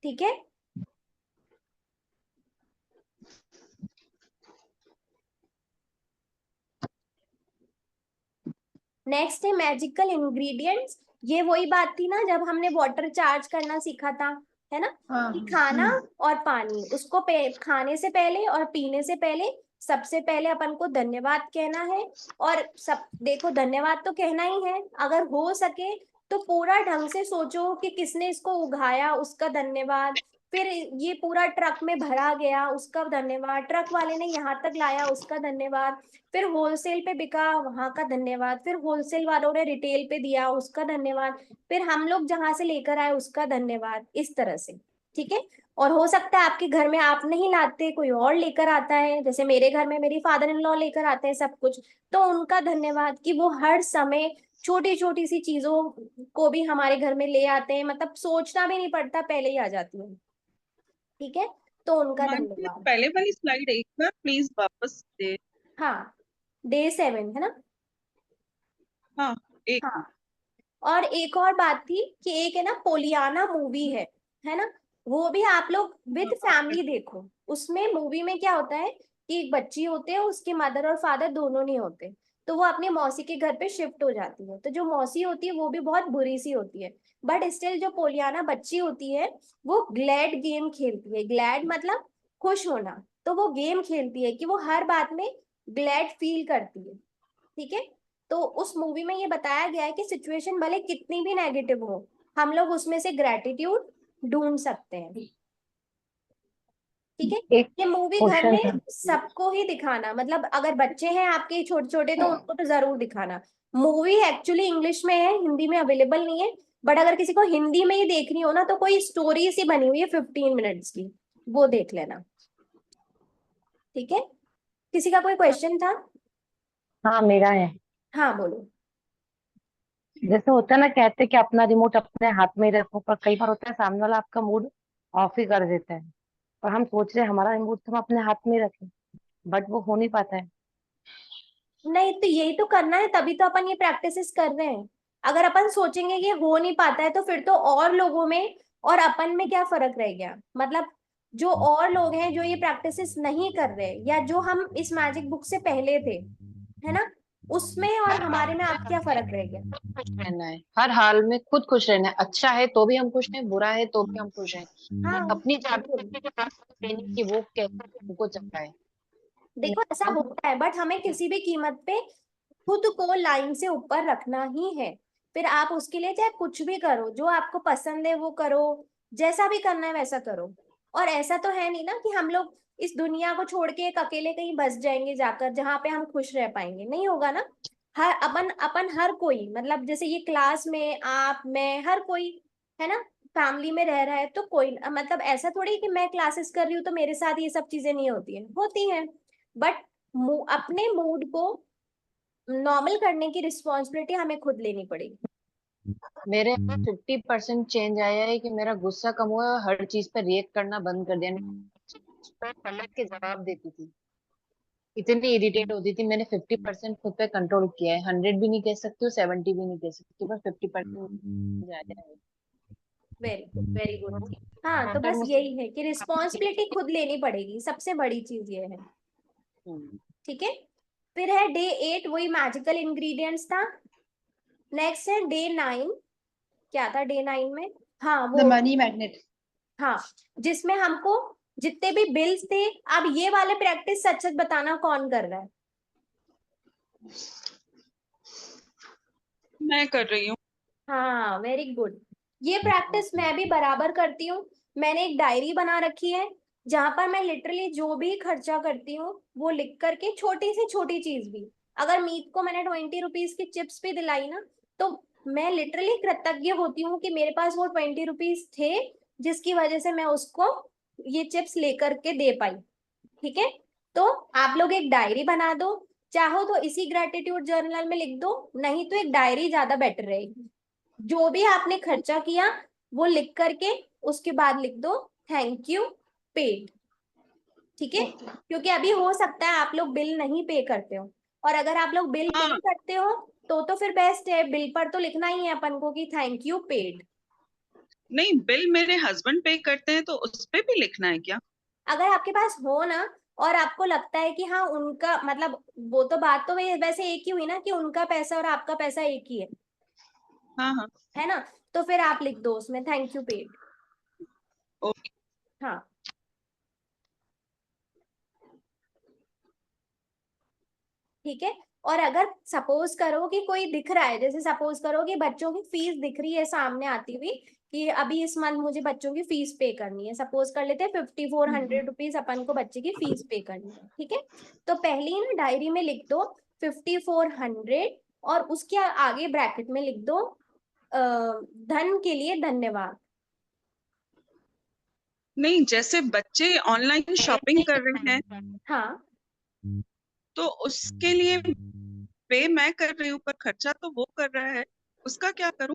ठीक है। नेक्स्ट है मैजिकल इंग्रेडिएंट्स। ये वही बात थी ना जब हमने वाटर चार्ज करना सीखा था, है ना, हाँ कि खाना हम्म, और पानी, उसको खाने से पहले और पीने से पहले सबसे पहले अपन को धन्यवाद कहना है। और सब देखो, धन्यवाद तो कहना ही है, अगर हो सके तो पूरा ढंग से सोचो कि किसने इसको उगाया, उसका धन्यवाद। फिर ये पूरा ट्रक में भरा गया, उसका धन्यवाद। ट्रक वाले ने यहाँ तक लाया, उसका धन्यवाद। फिर होलसेल पे बिका, वहां का धन्यवाद। फिर होलसेल वालों ने रिटेल पे दिया, उसका धन्यवाद। फिर हम लोग जहां से लेकर आए, उसका धन्यवाद। इस तरह से। ठीक है। और हो सकता है आपके घर में आप नहीं लाते, कोई और लेकर आता है, जैसे मेरे घर में मेरी फादर इन लॉ लेकर आते हैं सब कुछ, तो उनका धन्यवाद कि वो हर समय छोटी छोटी सी चीजों को भी हमारे घर में ले आते हैं, मतलब सोचना भी नहीं पड़ता, पहले ही आ जाती है। ठीक है। तो उनका मानसी धन्यवाद। पहले वाली स्लाइड एक बार प्लीज वापस दे। हाँ, डे 7 है ना। हाँ एक हाँ। और एक और बात थी कि एक है ना पोलियाना मूवी है ना, वो भी आप लोग विद हाँ, फैमिली देखो। उसमें मूवी में क्या होता है कि एक बच्ची होते है, उसके मदर और फादर दोनों नहीं होते, तो वो अपनी मौसी के घर पे शिफ्ट हो जाती है। तो जो मौसी होती है वो भी बहुत बुरी सी होती है, बट स्टिल जो पोलियाना बच्ची होती है वो ग्लैड गेम खेलती है। ग्लैड मतलब खुश होना। तो वो गेम खेलती है कि वो हर बात में ग्लैड फील करती है। ठीक है। तो उस मूवी में ये बताया गया है कि सिचुएशन भले कितनी भी नेगेटिव हो, हम लोग उसमें से ग्रेटिट्यूड ढूंढ सकते हैं। ठीक है। एक ये मूवी घर क्वेश्चन में था। सबको ही दिखाना, मतलब अगर बच्चे हैं आपके छोटे छोटे तो उनको तो जरूर दिखाना। मूवी एक्चुअली इंग्लिश में है, हिंदी में अवेलेबल नहीं है, बट अगर किसी को हिंदी में ही देखनी हो ना, तो कोई स्टोरी सी बनी हुई है 15 मिनट्स की, वो देख लेना। ठीक है। किसी का कोई क्वेश्चन था? हाँ मेरा है। हाँ बोलो। जैसे होता है ना, कहते हैं कि अपना रिमोट अपने हाथ में ही रखो, पर कई बार होता है सामने वाला आपका मूड ऑफ ही कर देता है, और हम सोच रहे हैं हमारा रिमोट तो हम अपने हाथ में ही रखें, बट वो हो नहीं पाता है। नहीं, तो यही तो करना है, तभी तो अपन ये प्रैक्टिसेस कर रहे हैं। अगर अपन सोचेंगे कि हो नहीं पाता है, तो फिर तो और लोगों में और अपन में क्या फर्क रह गया, मतलब जो और लोग हैं जो ये प्रैक्टिसेस नहीं कर रहे, या जो हम इस मैजिक बुक से पहले थे, है ना, उसमें और हमारे में अब क्या फर्क रह गया। खुश रहना है, हर हाल में खुद खुश रहना है। अच्छा है तो भी हम खुश हैं, बुरा है तो भी हम खुश हैं। हाँ अपनी चाबी बिल्कुल। किसी के पास देनी कि वो कैसे हमको चाहता है। देखो ऐसा होता है, बट हमें किसी भी कीमत पे खुद को लाइन से ऊपर रखना ही है। फिर आप उसके लिए चाहे कुछ भी करो, जो आपको पसंद है वो करो, जैसा भी करना है वैसा करो। और ऐसा तो है नहीं ना कि हम लोग इस दुनिया को छोड़ के एक अकेले कहीं बस जाएंगे जाकर, जहां पे हम खुश रह पाएंगे, नहीं होगा ना। हर अपन अपन हर कोई, मतलब जैसे ये क्लास में आप मैं हर कोई, है ना, फैमिली में रह रहा है, तो कोई मतलब ऐसा थोड़ी कि मैं क्लासेस कर रही हूँ तो मेरे साथ ये सब चीजें नहीं होती हैं, होती हैं। बट अपने मूड को नॉर्मल करने की रिस्पॉन्सिबिलिटी हमें खुद लेनी पड़ेगी। मेरे में 50% चेंज आया है कि मेरा गुस्सा कम हुआ है, हर चीज पर रिएक्ट करना बंद कर दिया। उस पर पलट के जवाब देती थी, इतनी इरिटेट होती थी। मैंने 50% खुद पे कंट्रोल किया है। 100 भी नहीं कह सकती हूँ, 70 भी नहीं कह सकती, बस 50% आया है। Very good, very good. हाँ, तो पर बस मुझसे यही है कि रिस्पॉन्सिबिलिटी खुद लेनी पड़ेगी, सबसे बड़ी चीज ये है। हम्म, ठीक है। फिर है डे 8, वही मैजिकल इंग्रेडिएंट्स था। नेक्स्ट है डे 9। क्या था डे 9 में? हाँ द वो, मनी मैग्नेट। हाँ, जिसमें हमको जितने भी बिल्स थे, अब ये वाले प्रैक्टिस सच सच बताना कौन कर रहा है? मैं कर रही हूँ। हाँ वेरी गुड। ये प्रैक्टिस मैं भी बराबर करती हूँ। मैंने एक डायरी बना रखी है जहां पर मैं लिटरली जो भी खर्चा करती हूँ वो लिख करके, छोटी से छोटी चीज भी, अगर मीत को मैंने 20 रुपीज की चिप्स भी दिलाई ना, तो मैं लिटरली कृतज्ञ होती हूँ कि मेरे पास वो 20 रुपीज थे, जिसकी वजह से मैं उसको ये चिप्स लेकर के दे पाई। ठीक है। तो आप लोग एक डायरी बना दो, चाहो तो इसी ग्रेटिट्यूड जर्नल में लिख दो, नहीं तो एक डायरी ज्यादा बेटर रहेगी। जो भी आपने खर्चा किया वो लिख करके उसके बाद लिख दो थैंक यू पेड। ठीक है, ओके। क्योंकि अभी हो सकता है आप लोग बिल नहीं पे करते हो, और अगर आप लोग बिल पे हाँ करते हो तो फिर बेस्ट है, बिल पर तो लिखना ही है अपन को कि थैंक यू पेड। नहीं, बिल मेरे हस्बैंड पे करते हैं तो उस पे भी लिखना है क्या? अगर आपके पास हो ना, और आपको लगता है कि हाँ उनका मतलब, वो तो बात तो वैसे एक ही हुई ना कि उनका पैसा और आपका पैसा एक ही हाँ हाँ। है ना, तो फिर आप लिख दो उसमें थैंक यू पेड। ओके। हाँ ठीक है। और अगर सपोज करो कि कोई दिख रहा है, जैसे सपोज करो कि बच्चों की फीस दिख रही है सामने आती हुई, कि अभी इस मंथ मुझे बच्चों की फीस पे करनी है, सपोज कर लेते हैं 5400 रुपीज अपन को बच्चे की फीस पे करनी है। ठीक है, तो पहले ही ना डायरी में लिख दो 5400, और उसके आगे ब्रैकेट में लिख दो धन के लिए धन्यवाद। नहीं, जैसे बच्चे ऑनलाइन शॉपिंग कर रहे हैं हाँ तो उसके लिए पे मैं कर रही हूँ पर खर्चा तो वो कर रहा है, उसका क्या करूँ?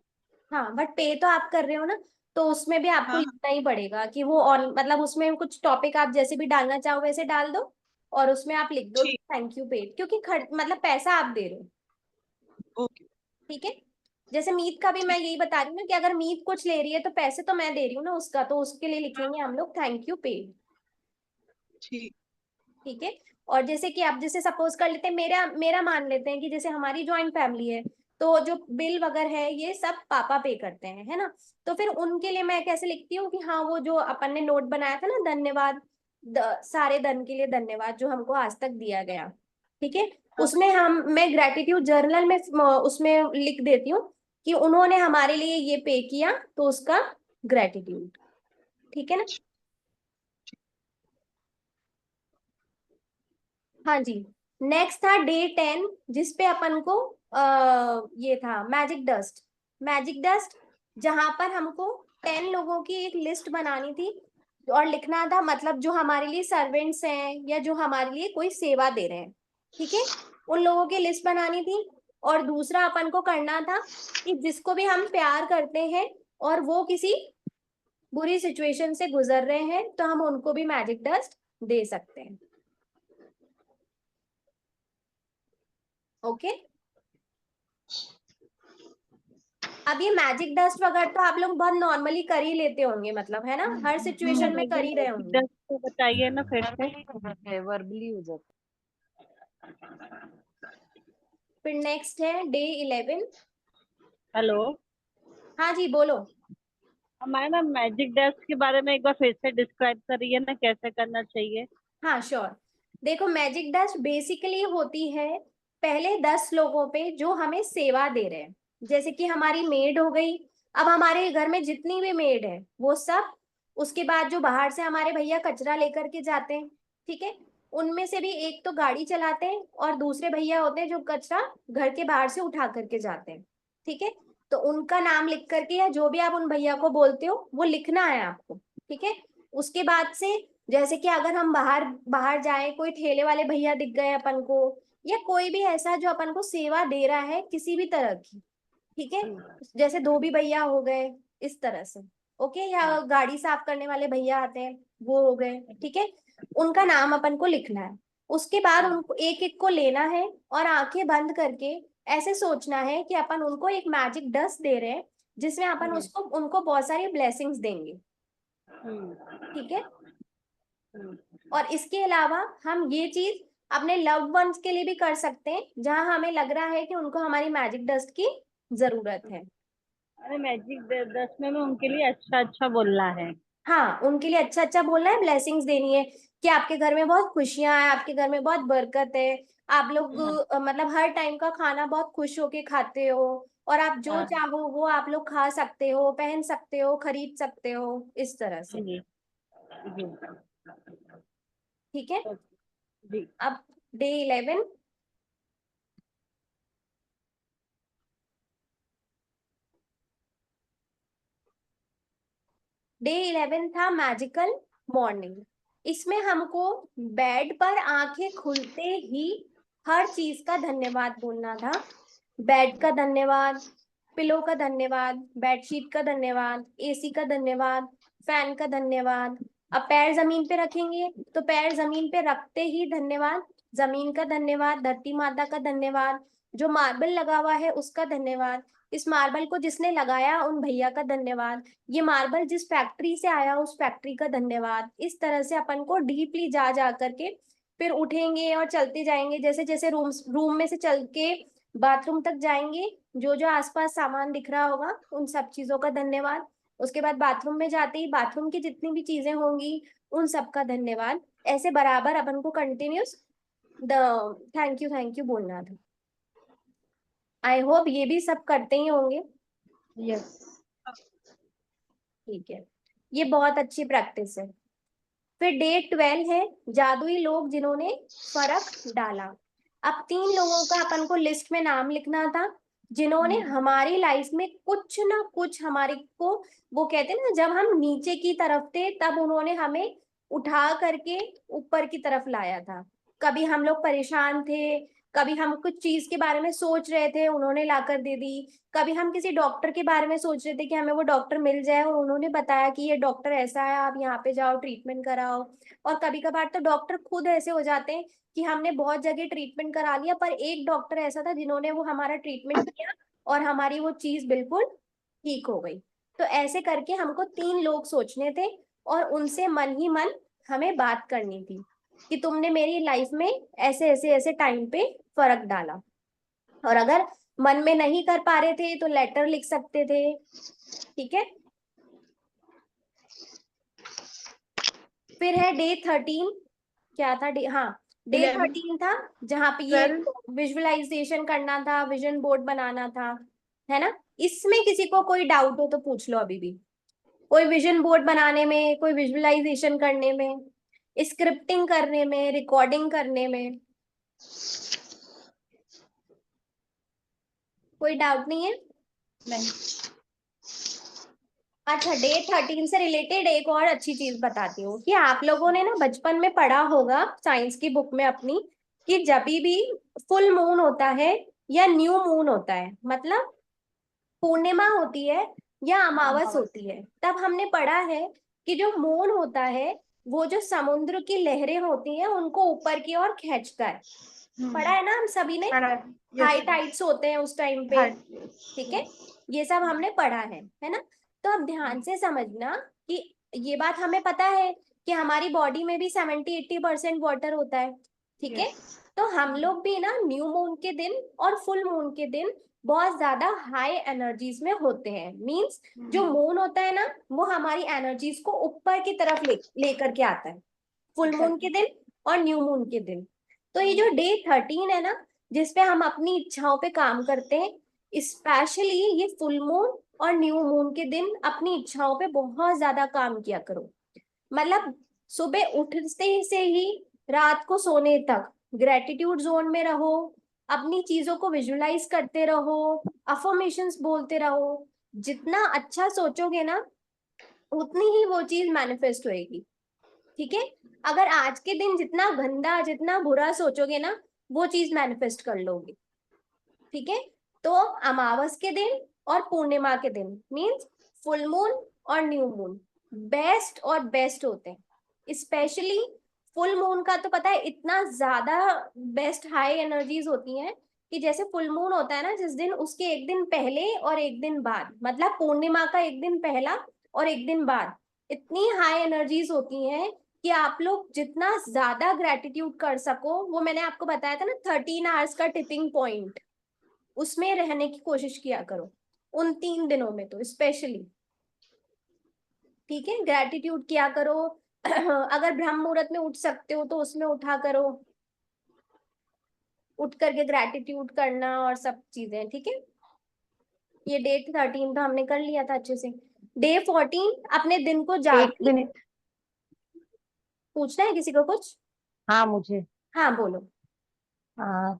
हाँ, बट पे तो आप कर रहे हो ना, तो उसमें भी आपको हाँ हाँ। लिखना ही पड़ेगा कि वो ऑन मतलब उसमें कुछ टॉपिक आप जैसे भी डालना चाहो वैसे डाल दो, और उसमें आप लिख दो ठीक। थैंक यू पेड, क्योंकि खर्च मतलब पैसा आप दे रहे हो। ओके। ठीक है, जैसे मीत का भी मैं ठीक। यही बता रही हूँ ना कि अगर मीत कुछ ले रही है तो पैसे तो मैं दे रही हूँ ना उसका, तो उसके लिए लिखेंगे हम लोग थैंक यू पेड। ठीक। ठीक है, और जैसे कि आप जैसे सपोज कर लेते हैं, मेरा मेरा मान लेते हैं कि जैसे हमारी जॉइंट फैमिली है, तो जो बिल वगैरह है ये सब पापा पे करते हैं, है ना, तो फिर उनके लिए मैं कैसे लिखती हूँ कि हाँ वो जो अपन ने नोट बनाया था ना धन्यवाद, सारे धन के लिए धन्यवाद जो हमको आज तक दिया गया। ठीक है, हाँ उसमें हम मैं ग्रेटिट्यूड जर्नल में उसमें लिख देती हूँ कि उन्होंने हमारे लिए ये पे किया तो उसका ग्रेटिट्यूड। ठीक है ना। हाँ जी, नेक्स्ट था डे 10, जिसपे अपन को ये था मैजिक डस्ट। मैजिक डस्ट जहां पर हमको 10 लोगों की एक लिस्ट बनानी थी, और लिखना था मतलब जो हमारे लिए सर्वेंट्स हैं या जो हमारे लिए कोई सेवा दे रहे हैं। ठीक है, उन लोगों की लिस्ट बनानी थी। और दूसरा अपन को करना था कि जिसको भी हम प्यार करते हैं और वो किसी बुरी सिचुएशन से गुजर रहे हैं, तो हम उनको भी मैजिक डस्ट दे सकते हैं। ओके, अब ये मैजिक डस्ट वगैरह तो आप लोग बहुत नॉर्मली कर ही लेते होंगे, मतलब है ना, हर सिचुएशन में कर ही रहे मैजिक होंगे। डस्ट तो बताइए ना फिर से। वर्बली हो जाता फिर नेक्स्ट है डे 11। हेलो, हाँ जी बोलो। हमारे ना मैजिक डस्ट के बारे में एक बार फिर से डिस्क्राइब करिए ना, कैसे करना चाहिए। हाँ श्योर, देखो मैजिक डस्ट बेसिकली होती है पहले 10 लोगों पे जो हमें सेवा दे रहे हैं, जैसे कि हमारी मेड हो गई। अब हमारे घर में जितनी भी मेड है वो सब, उसके बाद जो बाहर से हमारे भैया कचरा लेकर के जाते हैं, ठीक है, उनमें से भी एक तो गाड़ी चलाते हैं और दूसरे भैया होते हैं जो कचरा घर के बाहर से उठा करके जाते हैं। ठीक है, तो उनका नाम लिख करके या जो भी आप उन भैया को बोलते हो वो लिखना है आपको। ठीक है, उसके बाद से जैसे कि अगर हम बाहर बाहर जाए, कोई ठेले वाले भैया दिख गए अपन को, या कोई भी ऐसा जो अपन को सेवा दे रहा है किसी भी तरह की, ठीक है, जैसे धोबी भैया हो गए इस तरह से, ओके, या गाड़ी साफ करने वाले भैया आते हैं वो हो गए। ठीक है, उनका नाम अपन को लिखना है। उसके बाद उनको एक एक को लेना है और आंखें बंद करके ऐसे सोचना है कि अपन उनको एक मैजिक डस्ट दे रहे हैं, जिसमें अपन उसको उनको बहुत सारी ब्लेसिंग्स देंगे। ठीक है, और इसके अलावा हम ये चीज अपने लव्ड वंस के लिए भी कर सकते हैं, जहां हमें लग रहा है कि उनको हमारी मैजिक डस्ट की जरूरत है। अरे मैजिक डस्ट में उनके लिए अच्छा अच्छा बोलना है। हाँ, उनके लिए अच्छा अच्छा बोलना है, ब्लेसिंग्स देनी है कि आपके घर में बहुत खुशियां हैं, आपके घर में बहुत बरकत है, आप लोग मतलब हर टाइम का खाना बहुत खुश होके खाते हो, और आप जो हाँ चाहो वो आप लोग खा सकते हो, पहन सकते हो, खरीद सकते हो, इस तरह से। जी जी। ठीक है, जी। अब डे 11। डे 11 था मैजिकल मॉर्निंग। इसमें हमको बेड पर आंखें खुलते ही हर चीज का धन्यवाद बोलना था। बेड का धन्यवाद, पिलो का धन्यवाद, बेडशीट का धन्यवाद, एसी का धन्यवाद, फैन का धन्यवाद। अब पैर जमीन पे रखेंगे तो पैर जमीन पे रखते ही धन्यवाद, जमीन का धन्यवाद, धरती माता का धन्यवाद, जो मार्बल लगा हुआ है उसका धन्यवाद, इस मार्बल को जिसने लगाया उन भैया का धन्यवाद, ये मार्बल जिस फैक्ट्री से आया उस फैक्ट्री का धन्यवाद। इस तरह से अपन को डीपली जा जा करके फिर उठेंगे और चलते जाएंगे, जैसे जैसे रूम में से चल के बाथरूम तक जाएंगे, जो जो आसपास सामान दिख रहा होगा उन सब चीजों का धन्यवाद। उसके बाद बाथरूम में जाते ही बाथरूम की जितनी भी चीजें होंगी उन सब का धन्यवाद। ऐसे बराबर अपन को कंटिन्यूस द थैंक यू बोलना था। आई होप ये भी सब करते ही होंगे। यस। ठीक है, ये बहुत अच्छी प्रैक्टिस है। फिर डे 12 है जादुई लोग जिन्होंने फर्क डाला। अब 3 लोगों का अपन को लिस्ट में नाम लिखना था जिन्होंने हमारी लाइफ में कुछ ना कुछ हमारे को, वो कहते हैं ना जब हम नीचे की तरफ थे तब उन्होंने हमें उठा करके ऊपर की तरफ लाया था। कभी हम लोग परेशान थे, कभी हम कुछ चीज के बारे में सोच रहे थे उन्होंने लाकर दे दी, कभी हम किसी डॉक्टर के बारे में सोच रहे थे कि हमें वो डॉक्टर मिल जाए और उन्होंने बताया कि ये डॉक्टर ऐसा है आप यहाँ पे जाओ ट्रीटमेंट कराओ। और कभी कभार तो डॉक्टर खुद ऐसे हो जाते हैं कि हमने बहुत जगह ट्रीटमेंट करा लिया पर एक डॉक्टर ऐसा था जिन्होंने वो हमारा ट्रीटमेंट किया और हमारी वो चीज बिल्कुल ठीक हो गई। तो ऐसे करके हमको 3 लोग सोचने थे और उनसे मन ही मन हमें बात करनी थी कि तुमने मेरी लाइफ में ऐसे ऐसे ऐसे टाइम पे फर्क डाला। और अगर मन में नहीं कर पा रहे थे तो लेटर लिख सकते थे। ठीक है, फिर है डे 13। क्या था डे, हाँ डे 11 13 था जहाँ पे ये 12 विजुअलाइजेशन करना था, विजन बोर्ड बनाना था, है ना। इसमें किसी को कोई डाउट हो तो पूछ लो अभी भी। कोई विजन बोर्ड बनाने में, कोई विजुअलाइजेशन करने में, स्क्रिप्टिंग करने में, रिकॉर्डिंग करने में कोई डाउट नहीं है? नहीं। अच्छा, डे 13 से रिलेटेड एक और अच्छी चीज बताती हूँ कि आप लोगों ने ना बचपन में पढ़ा होगा साइंस की बुक में अपनी कि जब भी फुल मून होता है या न्यू मून होता है, मतलब पूर्णिमा होती है या अमावस होती है, तब हमने पढ़ा है कि जो मून होता है वो जो समुद्र की लहरें होती हैं उनको ऊपर की ओर खींचता है। पढ़ा है ना हम सभी ने? पढ़ा हाई यस। टाइड्स होते हैं उस टाइम पे। हाँ। ठीक है, ये सब हमने पढ़ा है ना। तो अब ध्यान से समझना कि ये बात हमें पता है कि हमारी बॉडी में भी 70-80% वाटर होता है। ठीक है, यस। तो हम लोग भी ना न्यू मून के दिन और फुल मून के दिन बहुत ज्यादा हाई एनर्जीज में होते हैं। मींस जो मून होता है ना वो हमारी एनर्जीज को ऊपर की तरफ लेकर के आता है फुल मून के दिन और न्यू मून के दिन। तो ये जो डे 13 है ना जिसपे हम अपनी इच्छाओं पे काम करते हैं, स्पेशली ये फुल मून और न्यू मून के दिन अपनी इच्छाओं पे बहुत ज्यादा काम किया करो। मतलब सुबह उठते से ही रात को सोने तक ग्रेटिट्यूड जोन में रहो, अपनी चीजों को विजुलाइज करते रहो, अफर्मेशंस बोलते रहो। जितना अच्छा सोचोगे ना उतनी ही वो चीज मैनिफेस्ट होएगी। ठीक है, अगर आज के दिन जितना गंदा जितना बुरा सोचोगे ना वो चीज मैनिफेस्ट कर लोगे। ठीक है, तो अमावस के दिन और पूर्णिमा के दिन मींस फुल मून और न्यू मून बेस्ट और बेस्ट होते हैं। स्पेशली फुल मून का तो पता है इतना ज्यादा बेस्ट हाई एनर्जीज होती हैं कि जैसे फुल मून होता है ना जिस दिन, उसके एक दिन पहले और एक दिन बाद, मतलब पूर्णिमा का एक दिन पहला और एक दिन बाद इतनी हाई एनर्जीज होती हैं कि आप लोग जितना ज्यादा ग्रेटिट्यूड कर सको, वो मैंने आपको बताया था ना 13 आवर्स का टिपिंग पॉइंट, उसमें रहने की कोशिश किया करो उन 3 दिनों में तो स्पेशली। ठीक है, ग्रेटिट्यूड किया करो। अगर ब्रह्म मुहूर्त में उठ सकते हो तो उसमें उठा करो, उठ करके ग्रेटिट्यूड करना और सब चीजें। ठीक है, ये डे 13 तो हमने कर लिया था अच्छे से। डे 14 अपने दिन को एक जागती, मिनट। पूछना है किसी को कुछ? हाँ मुझे। हाँ बोलो। आ,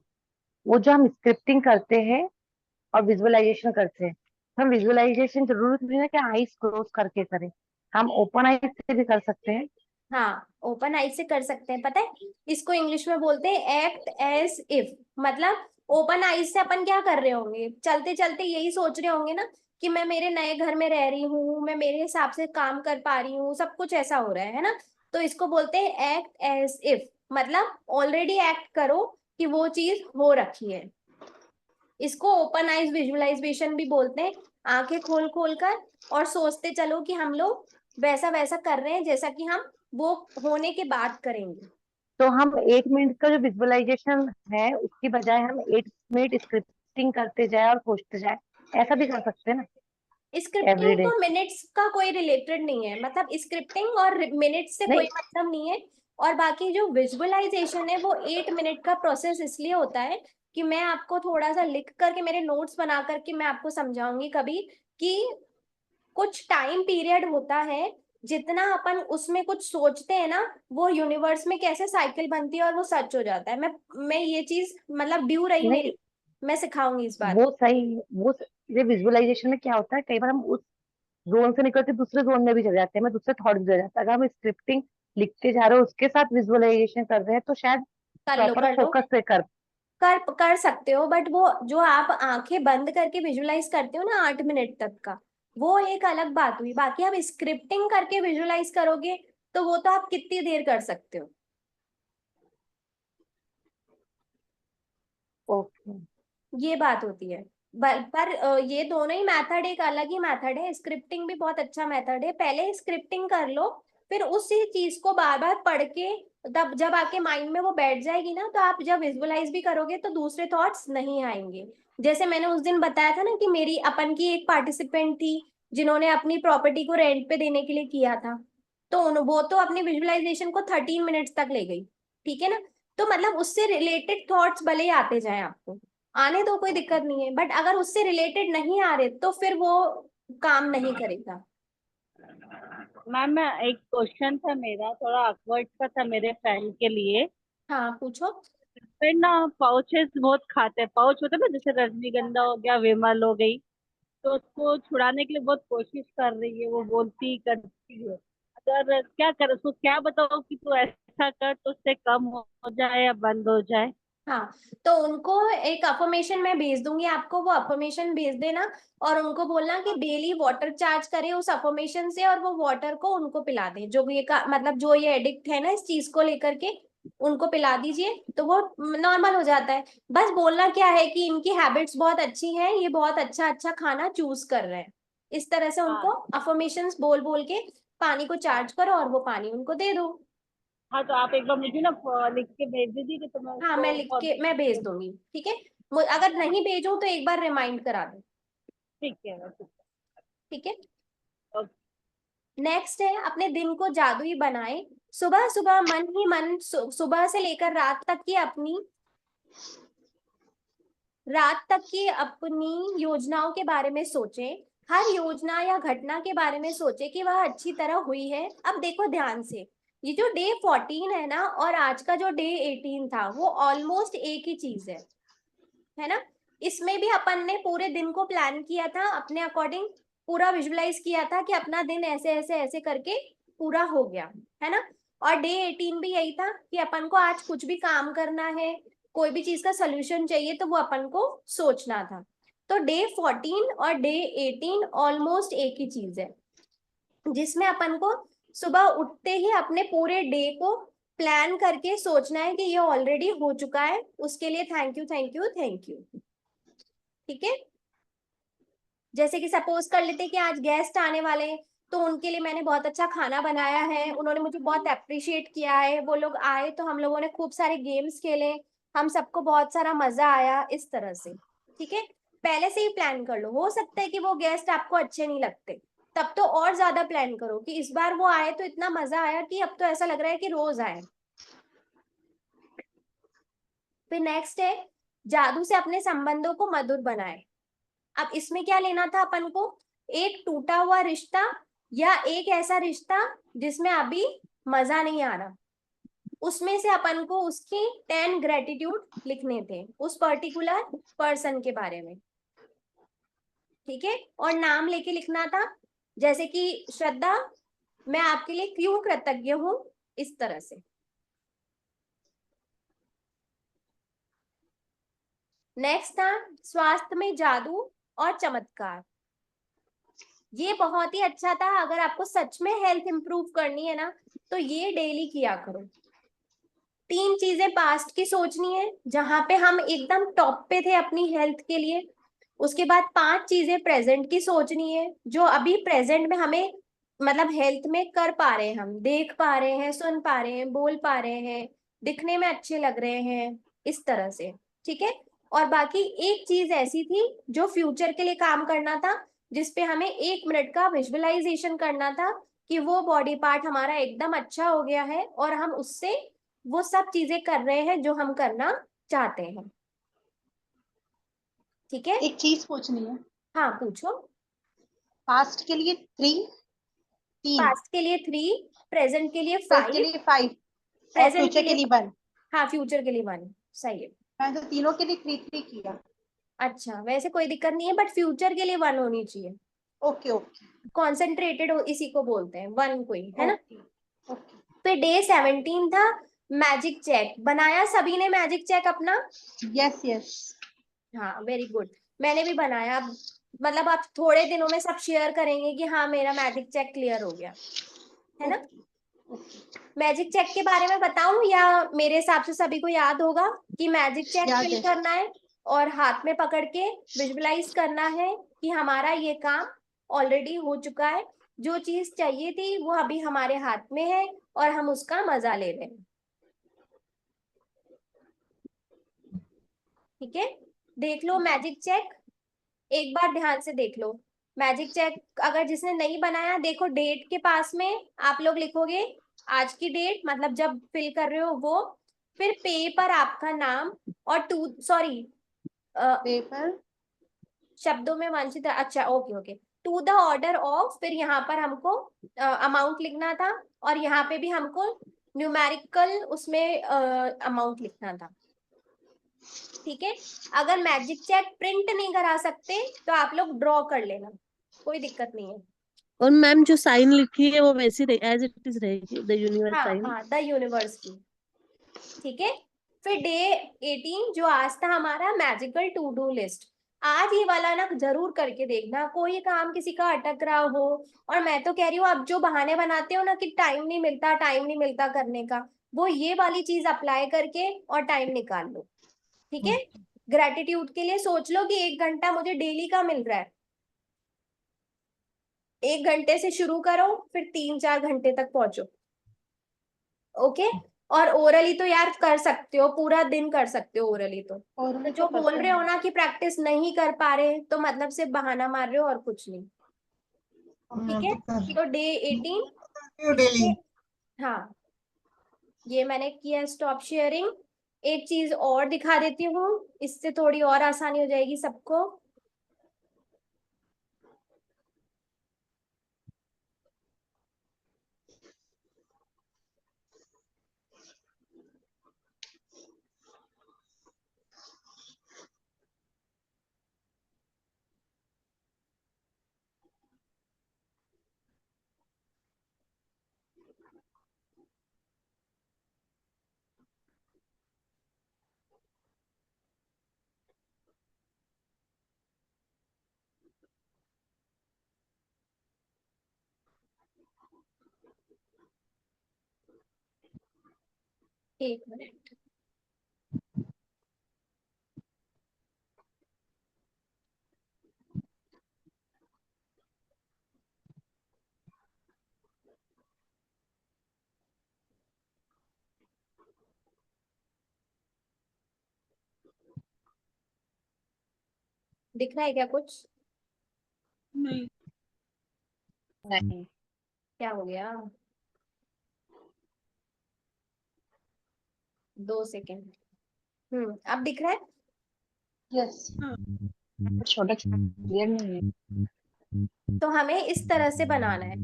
वो जो हम स्क्रिप्टिंग करते हैं और विजुअलाइजेशन करते हैं, हम विजुअलाइजेशन जरूरत नहीं है कि आईज क्लोज करके करें, हम ओपन आईज से भी कर सकते हैं। हाँ, ओपन आइज से कर सकते हैं। पता है इसको इंग्लिश में बोलते हैं एक्ट एज इफ। मतलब ओपन आइज से अपन क्या कर रहे होंगे, चलते चलते यही सोच रहे होंगे ना कि मैं मेरे नए घर में रह रही हूँ, मैं मेरे हिसाब से काम कर पा रही हूँ, सब कुछ ऐसा हो रहा है ना। तो इसको बोलते हैं एक्ट एज इफ। मतलब ऑलरेडी एक्ट करो कि वो चीज हो रखी है। इसको ओपन आइज विजुअलाइजेशन भी बोलते हैं। आंखें खोल खोल कर और सोचते चलो कि हम लोग वैसा वैसा कर रहे हैं जैसा कि हम वो होने के बाद करेंगे। तो हम 1 मिनट का जो विजुअलाइजेशन है उसकी बजाय हम 8 मिनट स्क्रिप्टिंग करते जाए और सोचते जाए, ऐसा भी कर सकते हैं ना स्क्रिप्टिंग एवरीडे। तो मिनट्स का कोई रिलेटेड नहीं है, मतलब स्क्रिप्टिंग और मिनट्स से कोई नहीं, मतलब नहीं है। और बाकी जो विजुअलाइजेशन है वो 8 मिनट का प्रोसेस इसलिए होता है कि मैं आपको थोड़ा सा लिख करके मेरे नोट्स बना करके मैं आपको समझाऊंगी कभी कि कुछ टाइम पीरियड होता है, जितना अपन उसमें कुछ सोचते हैं ना वो यूनिवर्स में कैसे साइकिल बनती है और वो सच हो जाता है। मैं ये चीज मतलब ड्यू रही नहीं, मेरी, मैं सिखाऊंगी इस बात। वो सही, ये विजुअलाइजेशन में क्या होता है, कई बार हम उस जोन से निकल के दूसरे जोन में भी चले जाते हैं, मैं दूसरे थॉट भी चले जाता है। अगर हम स्क्रिप्टिंग लिखते जा रहे हो उसके साथ विजुअलाइजेशन कर रहे हैं तो शायद कर लो प्रॉपर कर लो, फोकस से कर। कर सकते हो, बट वो जो आप आंखें बंद करके विजुलाइज करते हो ना 8 मिनट तक का, वो एक अलग बात हुई। बाकी आप स्क्रिप्टिंग करके विजुलाइज करोगे तो वो तो आप कितनी देर कर सकते हो। ओके। ये बात होती है। पर ये दोनों ही मेथड एक अलग ही मेथड है। स्क्रिप्टिंग भी बहुत अच्छा मेथड है, पहले स्क्रिप्टिंग कर लो, फिर उसी चीज को बार बार पढ़ के तब जब आपके माइंड में वो बैठ जाएगी ना तो आप जब विजुअलाइज भी करोगे तो दूसरे थॉट्स नहीं आएंगे। जैसे मैंने उस दिन बताया था ना कि मेरी अपन की एक पार्टिसिपेंट थी जिन्होंने अपनी प्रॉपर्टी को रेंट पे देने के लिए किया था। तो वो तो अपनी विजुअलाइजेशन को 13 मिनट्स तक ले गई। ठीक है ना। तो मतलब उससे रिलेटेड थॉट्स भले ही आते जाएं आपको, आने दो, कोई दिक्कत नहीं है, बट अगर उससे रिलेटेड नहीं आ रहे तो फिर वो काम नहीं करेगा। मैम मैं एक क्वेश्चन था मेरा, थोड़ा awkward सा था मेरे फ्रेंड के लिए। हाँ पूछो। फिर ना पाउचेस बहुत खाते हैं, पाउच होता है ना, जैसे रजनीगंधा हो गया, विमल हो गई, तो उसको छुड़ाने के लिए बहुत कोशिश कर रही है, वो बोलती करती है। अगर क्या कर, उसको क्या बताओ कि तू ऐसा कर तो उससे कम हो जाए या बंद हो जाए। हाँ, तो उनको एक अफर्मेशन मैं भेज दूंगी आपको, वो अफर्मेशन भेज देना और उनको बोलना कि डेली वाटर चार्ज करे उस अफर्मेशन से और वो वाटर को उनको पिला दे। जो भी ये मतलब जो ये एडिक्ट है ना इस चीज को लेकर के, उनको पिला दीजिए तो वो नॉर्मल हो जाता है। बस बोलना क्या है कि इनकी हैबिट्स बहुत अच्छी हैं, ये बहुत अच्छा अच्छा खाना चूज कर रहे हैं। इस तरह से उनको हाँ अफर्मेशंस बोल बोल के पानी को चार्ज करो और वो पानी उनको दे दो। हाँ, तो आप एक बार मुझे ना लिख के भेज दीजिए तो मैं हाँ, मैं उसको लिख फॉलो के मैं भेज करूँ। दूंगी, ठीक है। अगर नहीं भेजूं तो एक बार रिमाइंड करा दो। ठीक है ठीक ठीक है। है। नेक्स्ट है अपने दिन को जादुई बनाए। सुबह सुबह मन ही मन सुबह से लेकर रात तक की अपनी योजनाओं के बारे में सोचें। हर योजना या घटना के बारे में सोचें कि वह अच्छी तरह हुई है। अब देखो ध्यान से, ये जो डे 14 है ना और आज का जो डे 18 था वो ऑलमोस्ट एक ही चीज है ना। इसमें भी अपन ने पूरे दिन को प्लान किया था अपने अकॉर्डिंग, पूरा विजुलाइज किया था कि अपना दिन ऐसे ऐसे ऐसे करके पूरा हो गया, है ना। और डे 18 भी यही था कि अपन को आज कुछ भी काम करना है, कोई भी चीज का सोल्यूशन चाहिए तो वो अपन को सोचना था। तो डे 14 और डे 18 ऑलमोस्ट एक ही चीज है, जिसमें अपन को सुबह उठते ही अपने पूरे डे को प्लान करके सोचना है कि ये ऑलरेडी हो चुका है, उसके लिए thank you thank you thank you. ठीक है। जैसे कि सपोज कर लेते कि आज गेस्ट आने वाले हैं तो उनके लिए मैंने बहुत अच्छा खाना बनाया है, उन्होंने मुझे बहुत अप्रिशिएट किया है, वो लोग आए तो हम लोगों ने खूब सारे गेम्स खेले, हम सबको बहुत सारा मजा आया, इस तरह से। ठीक है। पहले से ही प्लान कर लो। हो सकता है कि वो गेस्ट आपको अच्छे नहीं लगते, तब तो और ज्यादा प्लान करो कि इस बार वो आए तो इतना मजा आया कि अब तो ऐसा लग रहा है कि रोज आए। फिर नेक्स्ट है जादू से अपने संबंधों को मधुर बनाए। अब इसमें क्या लेना था अपन को, एक टूटा हुआ रिश्ता या एक ऐसा रिश्ता जिसमें अभी मजा नहीं आ रहा, उसमें से अपन को उसकी 10 ग्रेटिट्यूड लिखने थे उस पर्टिकुलर पर्सन के बारे में। ठीक है। और नाम लेके लिखना था, जैसे कि श्रद्धा, मैं आपके लिए क्यों कृतज्ञ हूँ, इस तरह से। नेक्स्ट था स्वास्थ्य में जादू और चमत्कार। ये बहुत ही अच्छा था। अगर आपको सच में हेल्थ इंप्रूव करनी है ना, तो ये डेली किया करो। 3 चीजें पास्ट की सोचनी है, जहां पे हम एकदम टॉप पे थे अपनी हेल्थ के लिए। उसके बाद 5 चीजें प्रेजेंट की सोचनी है, जो अभी प्रेजेंट में हमें मतलब हेल्थ में कर पा रहे हैं, हम देख पा रहे हैं, सुन पा रहे हैं, बोल पा रहे हैं, दिखने में अच्छे लग रहे हैं, इस तरह से। ठीक है। और बाकी एक चीज ऐसी थी जो फ्यूचर के लिए काम करना था, जिसपे हमें 1 मिनट का विजुअलाइजेशन करना था कि वो बॉडी पार्ट हमारा एकदम अच्छा हो गया है और हम उससे वो सब चीजें कर रहे हैं जो हम करना चाहते हैं। ठीक है। एक चीज पूछनी है। हाँ पूछो। पास्ट के लिए 3, पास्ट के लिए 3, प्रेजेंट के लिए प्रेजेंट के 5, लिए 5 और प्रेजेंट के फ्यूचर के लिए लिए 1। हाँ फ्यूचर के लिए 1। सही है। मैं तो तीनों के लिए 3 किया। अच्छा, वैसे कोई दिक्कत नहीं है, बट फ्यूचर के लिए 1 होनी चाहिए। ओके ओके कॉन्सेंट्रेटेड इसी को बोलते हैं, 1 को ही, है ना। Okay okay. फिर डे 17 था मैजिक चेक। बनाया सभी ने मैजिक चेक अपना? Yes yes. हाँ वेरी गुड। मैंने भी बनाया। अब मतलब आप थोड़े दिनों में सब शेयर करेंगे कि हाँ मेरा मैजिक चेक क्लियर हो गया, है ना। मैजिक चेक के बारे में बताऊं, या मेरे हिसाब से सभी को याद होगा कि मैजिक चेक याद फिल है। करना है और हाथ में पकड़ के विजुअलाइज करना है कि हमारा ये काम ऑलरेडी हो चुका है, जो चीज चाहिए थी वो अभी हमारे हाथ में है और हम उसका मजा ले रहे हैं। ठीक है। देख लो मैजिक चेक, एक बार ध्यान से देख लो मैजिक चेक। अगर जिसने नहीं बनाया, देखो डेट के पास में आप लोग लिखोगे आज की डेट, मतलब जब फिल कर रहे हो वो, फिर पे पर आपका नाम और टू सॉरी पेपर। शब्दों में वंचित। अच्छा okay okay. To the order of, फिर यहाँ पर हमको अमाउंट लिखना था और यहाँ पे भी हमको न्यूमेरिकल उसमें अमाउंट लिखना था। ठीक है। अगर मैजिक चेक प्रिंट नहीं करा सकते तो आप लोग ड्रॉ कर लेना, कोई दिक्कत नहीं है। और मैम जो साइन लिखी है वो वैसी एज इट इज रहेगी, द यूनिवर्स हाँ साइन। हाँ, द यूनिवर्स की। ठीक है। फिर डे 18 जो आज था हमारा मैजिकल टू डू लिस्ट। आज ये वाला ना जरूर करके देखना, कोई काम किसी का अटक रहा हो। और मैं तो कह रही हूँ, अब जो बहाने बनाते हो ना कि टाइम नहीं मिलता, टाइम नहीं मिलता करने का, वो ये वाली चीज अप्लाई करके और टाइम निकाल लो। ठीक है। ग्रेटिट्यूड के लिए सोच लो कि 1 घंटा मुझे डेली का मिल रहा है। 1 घंटे से शुरू करो, फिर 3-4 घंटे तक पहुंचो। ओके। और ओरली तो यार कर सकते हो, पूरा दिन कर सकते हो ओरली और तो भी जो तो बोल करते रहे हो हैं। ना कि प्रैक्टिस नहीं कर पा रहे, तो मतलब सिर्फ बहाना मार रहे हो और कुछ नहीं। ठीक है। तो डे 18 डेली। इसके, हाँ ये मैंने किया स्टॉप शेयरिंग। एक चीज और दिखा देती हूँ, इससे थोड़ी और आसानी हो जाएगी सबको। एक मिनट। दिख रहा है क्या कुछ? नहीं। नहीं। क्या हो गया? 2 सेकेंड। अब दिख रहा है? यस। हाँ। छोटा छोटा क्लियर नहीं है। तो हमें इस तरह से बनाना है।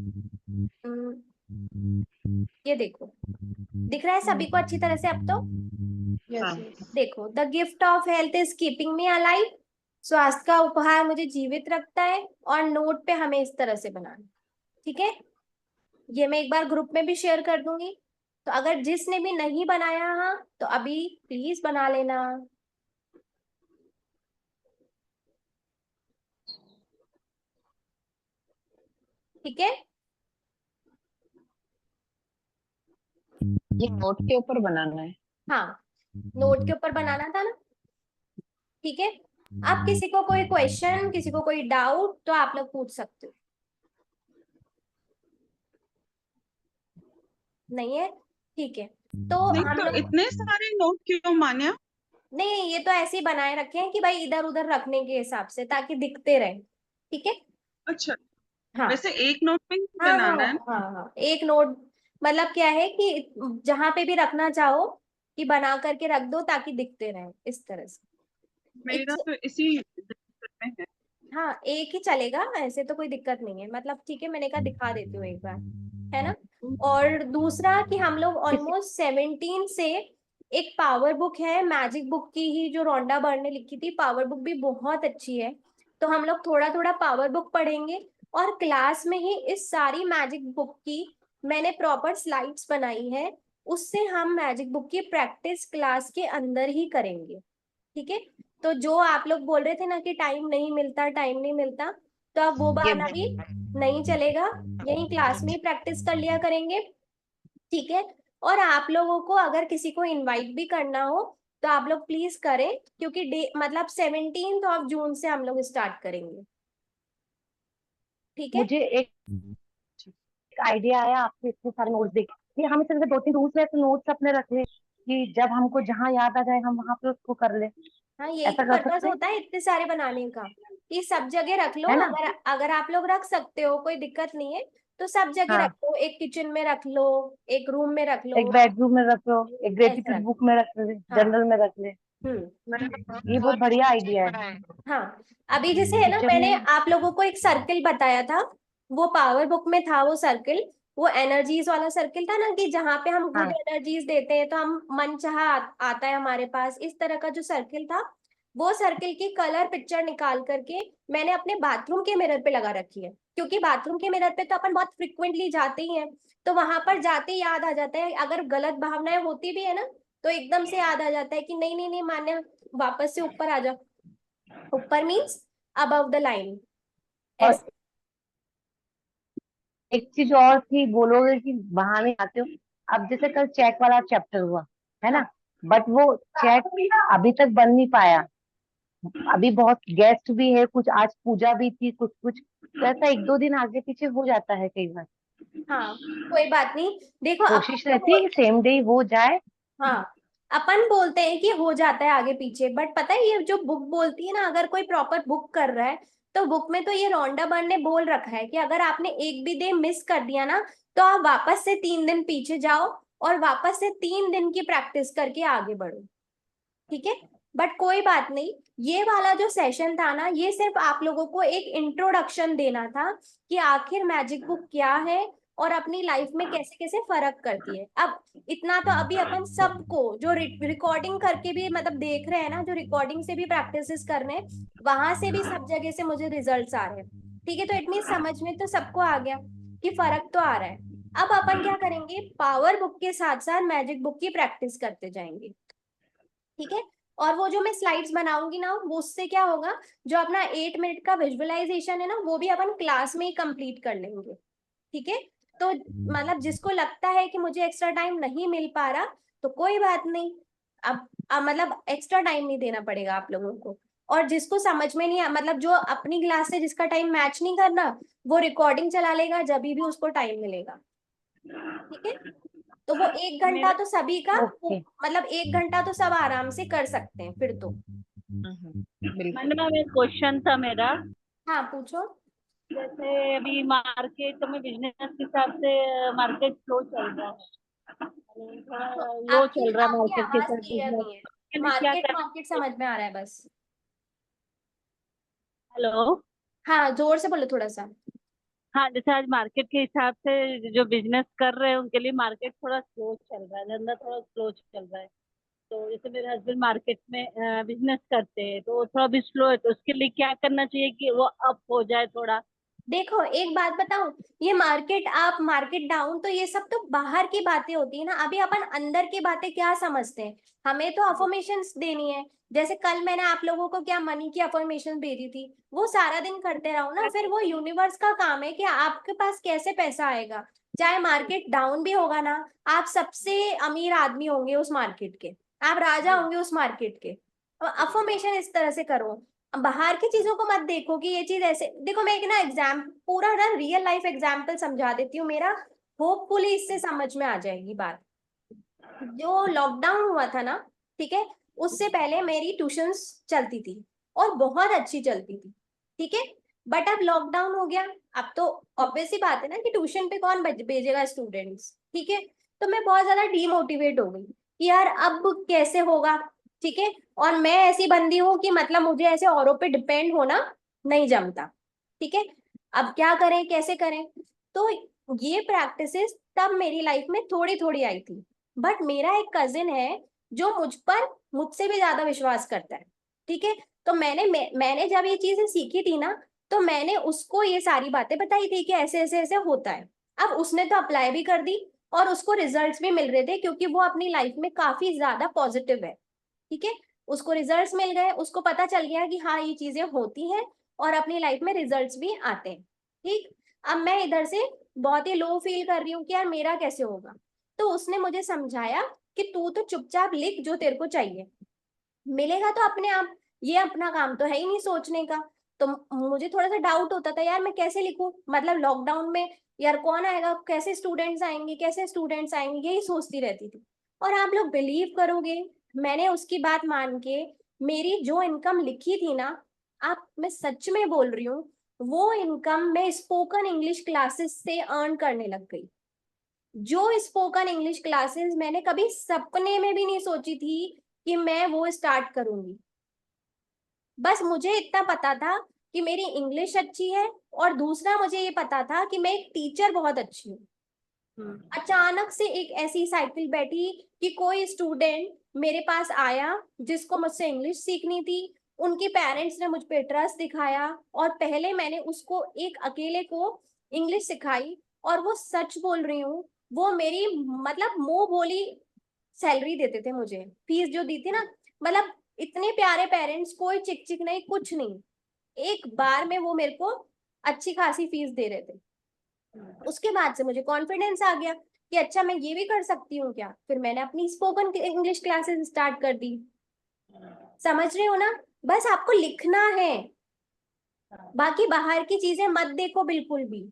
ये देखो, दिख रहा है सभी को अच्छी तरह से अब तो? यस हाँ। यस। देखो, the gift of health is keeping me alive. स्वास्थ्य का उपहार मुझे जीवित रखता है। और नोट पे हमें इस तरह से बनाना। ठीक है। ये मैं एक बार ग्रुप में भी शेयर कर दूंगी। तो अगर जिसने भी नहीं बनाया हाँ तो अभी प्लीज बना लेना। ठीक है। ये नोट के ऊपर बनाना है? हाँ, नोट के ऊपर बनाना था ना। ठीक है। आप किसी को कोई क्वेश्चन, किसी को कोई डाउट तो आप लोग पूछ सकते हो। नहीं है? ठीक है। तो नहीं हम तो लोग, इतने सारे नोट क्यों मान्या? नहीं नहीं, ये तो ऐसे ही बनाए रखे हैं कि भाई इधर उधर रखने के हिसाब से, ताकि दिखते रहे। ठीक है। अच्छा, हाँ वैसे एक नोट में ही हाँ हाँ बनाना है ना? हाँ हाँ, एक नोट मतलब क्या है कि जहां पे भी रखना चाहो कि बना करके रख दो ताकि दिखते रहे इस तरह से। एक, मेरा तो इसी में है। हाँ एक ही चलेगा, ऐसे तो कोई दिक्कत नहीं है। मतलब ठीक है, मैंने कहा दिखा देती हूँ एक बार, है ना। और दूसरा कि हम लोग किसी ऑलमोस्ट 17 से एक पावर बुक है मैजिक बुक की ही, जो रोंडा बर्न ने लिखी थी, पावर बुक भी बहुत अच्छी है। तो हम लोग थोड़ा थोड़ा पावर बुक पढ़ेंगे, और क्लास में ही इस सारी मैजिक बुक की मैंने प्रॉपर स्लाइड्स बनाई है। उससे हम मैजिक बुक की प्रैक्टिस क्लास के अंदर ही करेंगे। ठीक है। तो जो आप लोग बोल रहे थे ना कि टाइम नहीं मिलता, टाइम नहीं मिलता, तो अब वो ये बहाना भी नहीं चलेगा। यही क्लास में ही प्रैक्टिस कर लिया करेंगे। ठीक है। और आप लोगों को अगर किसी को इनवाइट भी करना हो तो आप लोग प्लीज करें, क्योंकि डे मतलब 17 जून से हम लोग स्टार्ट करेंगे। ठीक है। मुझे एक आइडिया आया आपके इतने सारे नोट्स देख कि हम इसे दो तीन रूल्स ऐसे नोट्स अपने रख ले कि जब हमको जहाँ याद आ जाए हम वहां पे उसको कर ले। हाँ, यही ऐसा तो कर पर्पस सकते हैं, होता है इतने सारे बनाने का, कि सब जगह रख लो। है ना? अगर अगर आप लोग रख सकते हो, कोई दिक्कत नहीं है, तो सब जगह रख हाँ, लो। एक किचन में रख लो, एक रूम में रख लो, एक बेडरूम में रख लो, एक ऐसे ग्रेटिट्यूड रख बुक लो। में रख ले, हाँ। जनरल में रख ले। हम्म। मैंने तो बहुत ये बहुत बहुत बढ़िया नीचे आइडिया पड़ा है। है। हाँ, अभी जैसे है ना, किचन मैंने में। आप लोगों को एक सर्किल बताया था, वो पावर बुक में था वो सर्किल। वो एनर्जीज वाला सर्किल था ना, कि जहाँ पे हम गुड हाँ, एनर्जीज देते हैं तो हम मन चाहा आता है हमारे पास, इस तरह का जो सर्किल था, वो सर्किल की कलर पिक्चर निकाल करके मैंने अपने बाथरूम के मिरर पे लगा रखी है। क्योंकि बाथरूम के मिरर पे तो अपन बहुत फ्रिक्वेंटली जाते ही हैं, तो वहां पर जाते ही याद आ जाता है। अगर गलत भावनाएं होती भी है ना, तो एकदम से याद आ जाता है कि नहीं नहीं नहीं मान्य, वापस से ऊपर आ जा। ऊपर मीन्स अबव द लाइन। और एस। एक चीज और थी, बोलोगे कि बहाने आते हो। अब जैसे कल चेक वाला चैप्टर हुआ, है हाँ ना? बट वो चेक अभी तक बन नहीं पाया। अभी बहुत गेस्ट भी है, कुछ आज पूजा भी थी, कुछ कुछ तो ऐसा एक दो दिन आगे पीछे हो जाता है कई बार। हाँ, कोई बात नहीं। देखो अपन कोशिश तो रहती है कि सेम डे हो जाए। हाँ, अपन बोलते हैं कि हो जाता है आगे पीछे, बट पता है ये जो बुक बोलती है ना, अगर कोई प्रॉपर बुक कर रहा है, तो बुक में तो ये रोंडा बर्न ने बोल रखा है कि अगर आपने एक भी डे मिस कर दिया ना, तो आप वापस से 3 दिन पीछे जाओ और वापस से 3 दिन की प्रैक्टिस करके आगे बढ़ो। ठीक है। बट कोई बात नहीं, ये वाला जो सेशन था ना, ये सिर्फ आप लोगों को एक इंट्रोडक्शन देना था कि आखिर मैजिक बुक क्या है और अपनी लाइफ में कैसे कैसे फर्क करती है। अब इतना तो अभी अपन सबको जो रिकॉर्डिंग करके भी मतलब देख रहे हैं ना, जो रिकॉर्डिंग से भी प्रैक्टिस कर रहे हैं, वहां से भी सब जगह से मुझे रिजल्ट्स आ रहे हैं। ठीक है, तो इट मीन समझ में तो सबको आ गया कि फर्क तो आ रहा है। अब अपन क्या करेंगे, पावर बुक के साथ साथ मैजिक बुक की प्रैक्टिस करते जाएंगे। ठीक है। और वो जो मैं स्लाइड्स बनाऊंगी ना, वो उससे क्या होगा, जो अपना 8 मिनट का विजुअलाइजेशन है ना, वो भी अपन क्लास में ही कंप्लीट कर लेंगे। ठीक है। तो मतलब जिसको लगता है कि मुझे एक्स्ट्रा टाइम नहीं मिल पा रहा, तो कोई बात नहीं। अब मतलब एक्स्ट्रा टाइम नहीं देना पड़ेगा आप लोगों को। और जिसको समझ में नहीं मतलब जो अपनी क्लास से जिसका टाइम मैच नहीं करना, वो रिकॉर्डिंग चला लेगा जब भी उसको टाइम मिलेगा। ठीक है। तो वो 1 घंटा मेरा तो सभी का, ओके। मतलब 1 घंटा तो सब आराम से कर सकते हैं फिर तो। बिल्कुल। मैडम मैम एक क्वेश्चन था मेरा। हाँ पूछो। जैसे अभी मार्केट में बिजनेस के हिसाब से मार्केट स्लो चल रहा है, थोड़ा लो आपकी चल रहा है आपकी मार्केट के आवाज हिसाब क्लियर बिजनेस नहीं है। के लिए क्या मार्केट करना मार्केट चाहिए? समझ में आ रहा है बस। हेलो। हाँ, जोर से बोलो थोड़ा सा। हाँ, जैसे आज मार्केट के हिसाब से जो बिजनेस कर रहे हैं उनके लिए मार्केट थोड़ा स्लो चल रहा है, धंधा थोड़ा स्लो चल रहा है। तो जैसे मेरे हस्बैंड मार्केट में बिजनेस करते हैं, तो वो थोड़ा भी स्लो है, तो उसके लिए क्या करना चाहिए कि वो अप हो जाए थोड़ा? देखो एक बात बताऊं, ये मार्केट अप मार्केट डाउन तो ये सब तो बाहर की बातें होती है ना, अभी अपन अंदर की बातें क्या समझते हैं। हमें तो अफर्मेशंस देनी है। जैसे कल मैंने आप लोगों को क्या मनी की अफर्मेशन भेजी थी, वो सारा दिन करते रहो ना, फिर वो यूनिवर्स का काम है कि आपके पास कैसे पैसा आएगा। चाहे मार्केट डाउन भी होगा ना, आप सबसे अमीर आदमी होंगे उस मार्केट के, आप राजा होंगे उस मार्केट के। अफर्मेशन इस तरह से करो, बाहर की चीजों को मत देखो कि ये चीज ऐसे। देखो मैं एक ना एग्जाम पूरा ना रियल लाइफ एग्जाम्पल समझा देती हूँ मेरा, होपफुली इससे समझ में आ जाएगी बात। जो लॉकडाउन हुआ था ना, ठीक है, उससे पहले मेरी ट्यूशंस चलती थी और बहुत अच्छी चलती थी, ठीक है। बट अब लॉकडाउन हो गया, अब तो ऑब्वियस सी बात है ना कि ट्यूशन पे कौन भेजेगा स्टूडेंट्स, ठीक है। तो मैं बहुत ज्यादा डीमोटिवेट हो गई कि यार अब कैसे होगा, ठीक है। और मैं ऐसी बंदी हूँ कि मतलब मुझे ऐसे औरों पे डिपेंड होना नहीं जमता, ठीक है। अब क्या करें कैसे करें, तो ये प्रैक्टिसेस तब मेरी लाइफ में थोड़ी थोड़ी आई थी। बट मेरा एक कजिन है जो मुझसे भी ज्यादा विश्वास करता है, ठीक है। तो मैंने जब ये चीजें सीखी थी ना, तो मैंने उसको ये सारी बातें बताई थी कि ऐसे ऐसे ऐसे होता है। अब उसने तो अप्लाई भी कर दी और उसको रिजल्ट्स भी मिल रहे थे, क्योंकि वो अपनी लाइफ में काफी ज्यादा पॉजिटिव है, ठीक है। उसको रिजल्ट्स मिल गए, उसको पता चल गया कि हाँ ये चीजें होती हैं और अपनी लाइफ में रिजल्ट्स भी आते हैं, ठीक। अब मैं इधर से बहुत ही लो फील कर रही हूँ कि यार मेरा कैसे होगा। तो उसने मुझे समझाया कि तू तो चुपचाप लिख जो तेरे को चाहिए, मिलेगा तो अपने आप, ये अपना काम तो है ही नहीं सोचने का। तो मुझे थोड़ा सा डाउट होता था यार मैं कैसे लिखूं, मतलब लॉकडाउन में यार कौन आएगा, कैसे स्टूडेंट्स आएंगे, यही सोचती रहती थी। और आप लोग बिलीव करोगे, मैंने उसकी बात मान के मेरी जो इनकम लिखी थी ना, आप मैं सच में बोल रही हूँ, वो इनकम मैं स्पोकन इंग्लिश क्लासेस से अर्न करने लग गई। जो स्पोकन इंग्लिश क्लासेस मैंने कभी सपने में भी नहीं सोची थी कि मैं वो स्टार्ट करूंगी। बस मुझे इतना पता था कि मेरी इंग्लिश अच्छी है, और दूसरा मुझे ये पता था कि मैं एक टीचर बहुत अच्छी हूँ। अचानक से एक ऐसी साइकिल बैठी कि कोई स्टूडेंट मेरे पास आया जिसको मुझसे इंग्लिश सीखनी थी, उनके पेरेंट्स ने मुझ पे ट्रस्ट दिखाया, और पहले मैंने उसको एक अकेले को इंग्लिश सिखाई। और वो सच बोल रही हूँ, वो मेरी मतलब मुंह बोली सैलरी देते थे मुझे, फीस जो दी थी ना, मतलब इतने प्यारे पेरेंट्स, कोई चिक चिक नहीं कुछ नहीं, एक बार में वो मेरे को अच्छी खासी फीस दे रहे थे। उसके बाद से मुझे कॉन्फिडेंस आ गया कि अच्छा मैं ये भी कर सकती हूँ क्या, फिर मैंने अपनी स्पोकन इंग्लिश क्लासेस स्टार्ट कर दी। समझ रहे हो ना, बस आपको लिखना है, बाकी बाहर की चीजें मत देखो बिल्कुल भी।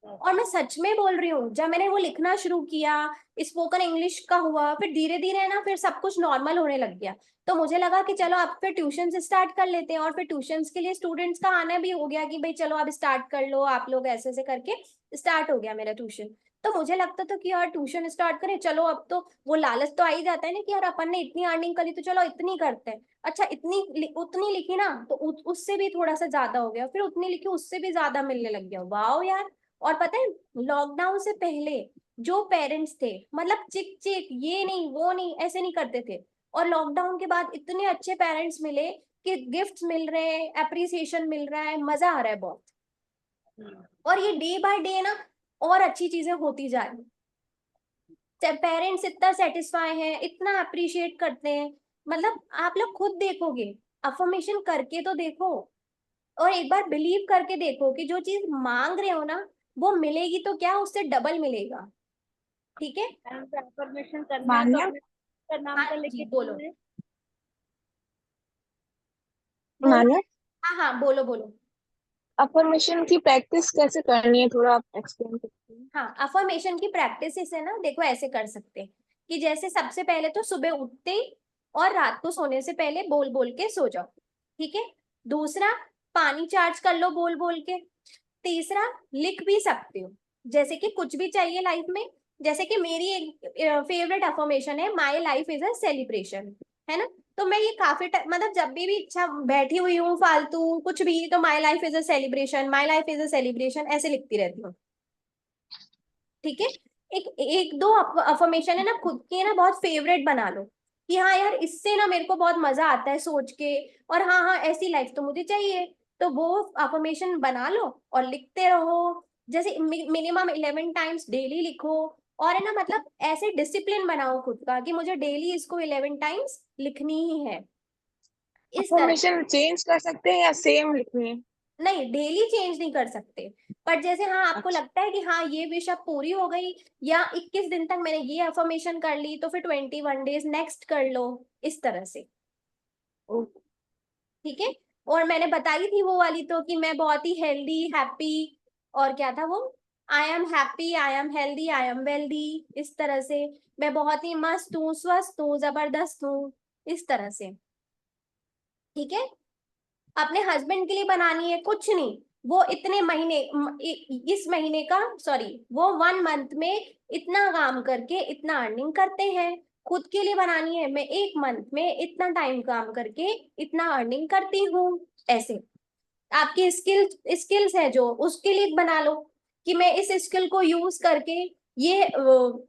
और मैं सच में बोल रही हूँ, जब मैंने वो लिखना शुरू किया, स्पोकन इंग्लिश का हुआ, फिर धीरे धीरे ना फिर सब कुछ नॉर्मल होने लग गया। तो मुझे लगा कि चलो अब फिर ट्यूशन स्टार्ट कर लेते हैं, और फिर ट्यूशंस के लिए स्टूडेंट्स का आना भी हो गया कि भाई चलो अब स्टार्ट कर लो आप लोग, ऐसे ऐसे करके स्टार्ट हो गया मेरा ट्यूशन। तो मुझे लगता था कि यार ट्यूशन स्टार्ट करें, चलो अब तो वो लालच तो आ ही जाता है ना कि यार अपन ने इतनी अर्निंग करी तो चलो इतनी करते हैं। अच्छा उतनी लिखी ना तो उससे भी थोड़ा सा ज्यादा हो गया, फिर उतनी लिखी उससे भी ज्यादा मिलने लग गया, वाह यार। और पता है लॉकडाउन से पहले जो पेरेंट्स थे, मतलब चिक चिक ये नहीं वो नहीं ऐसे नहीं करते थे, और लॉकडाउन के बाद इतने अच्छे पेरेंट्स मिले कि गिफ्ट्स मिल रहे हैं, अप्रिसिएशन मिल रहा है, मजा आ रहा है बहुत। और ये डे बाय डे ना और अच्छी चीजें होती जा रही, पेरेंट्स इतना सेटिस्फाई हैं, इतना अप्रिशिएट करते हैं, मतलब आप लोग खुद देखोगे, अफर्मेशन करके तो देखो, और एक बार बिलीव करके देखो कि जो चीज मांग रहे हो ना वो मिलेगी तो क्या, उससे डबल मिलेगा, ठीक है। अफर्मेशन करना है तो मान्या अपने का नाम हाँ का लेके जी बोलो, चलना है। बोलो। मान्या, हाँ हाँ बोलो बोलो। अफर्मेशन की प्रैक्टिस कैसे करनी है, थोड़ा आप एक्सप्लेन करते हैं? हाँ अफर्मेशन की प्रैक्टिस है ना, देखो ऐसे कर सकते हैं कि जैसे सबसे पहले तो सुबह उठते ही और रात को सोने से पहले बोल बोल के सो जाओ, ठीक है। दूसरा, पानी चार्ज कर लो बोल बोल के। तीसरा, लिख भी सकते हो, जैसे कि कुछ भी चाहिए लाइफ में, जैसे कि मेरी एक फेवरेट अफर्मेशन है, my life is a celebration, है ना। तो मैं ये काफी मतलब जब भी इच्छा बैठी हुई हूँ फालतू कुछ भी, तो my life is a celebration, my life is a celebration ऐसे लिखती रहती हूँ, ठीक है। एक एक दो अफर्मेशन है ना खुद के ना बहुत फेवरेट बना लो कि हाँ यार इससे ना मेरे को बहुत मजा आता है सोच के, और हाँ हाँ ऐसी लाइफ तो मुझे चाहिए। तो वो अफर्मेशन बना लो और लिखते रहो, जैसे मिनिमम 11 टाइम्स डेली लिखो। और है ना, मतलब ऐसे डिसिप्लिन बनाओ खुद का कि मुझे डेली इसको 11 टाइम्स लिखनी ही है, इस तरह। अफर्मेशन चेंज कर सकते हैं या सेम लिखनी है? नहीं, डेली चेंज नहीं कर सकते, पर जैसे हाँ आपको अच्छा। लगता है कि हाँ ये विश अब पूरी हो गई, या 21 दिन तक मैंने ये अफर्मेशन कर ली, तो फिर 21 डेज नेक्स्ट कर लो, इस तरह से। ओके। ठीक है। और मैंने बताई थी वो वाली तो, कि मैं बहुत ही हेल्दी, हैप्पी, और क्या था वो, I am happy, I am healthy, I am wealthy, इस तरह से। मैं बहुत ही मस्त हूँ, स्वस्थ हूँ, जबरदस्त हूँ, इस तरह से। ठीक है। अपने हस्बैंड के लिए बनानी है, कुछ नहीं, वो इतने महीने इस महीने का, सॉरी, वो 1 मंथ में इतना काम करके इतना अर्निंग करते हैं। खुद के लिए बनानी है, मैं 1 मंथ में इतना टाइम काम करके इतना अर्निंग करती हूँ, ऐसे। आपकी स्किल्स है जो, उसके लिए बना लो कि मैं इस स्किल को यूज करके ये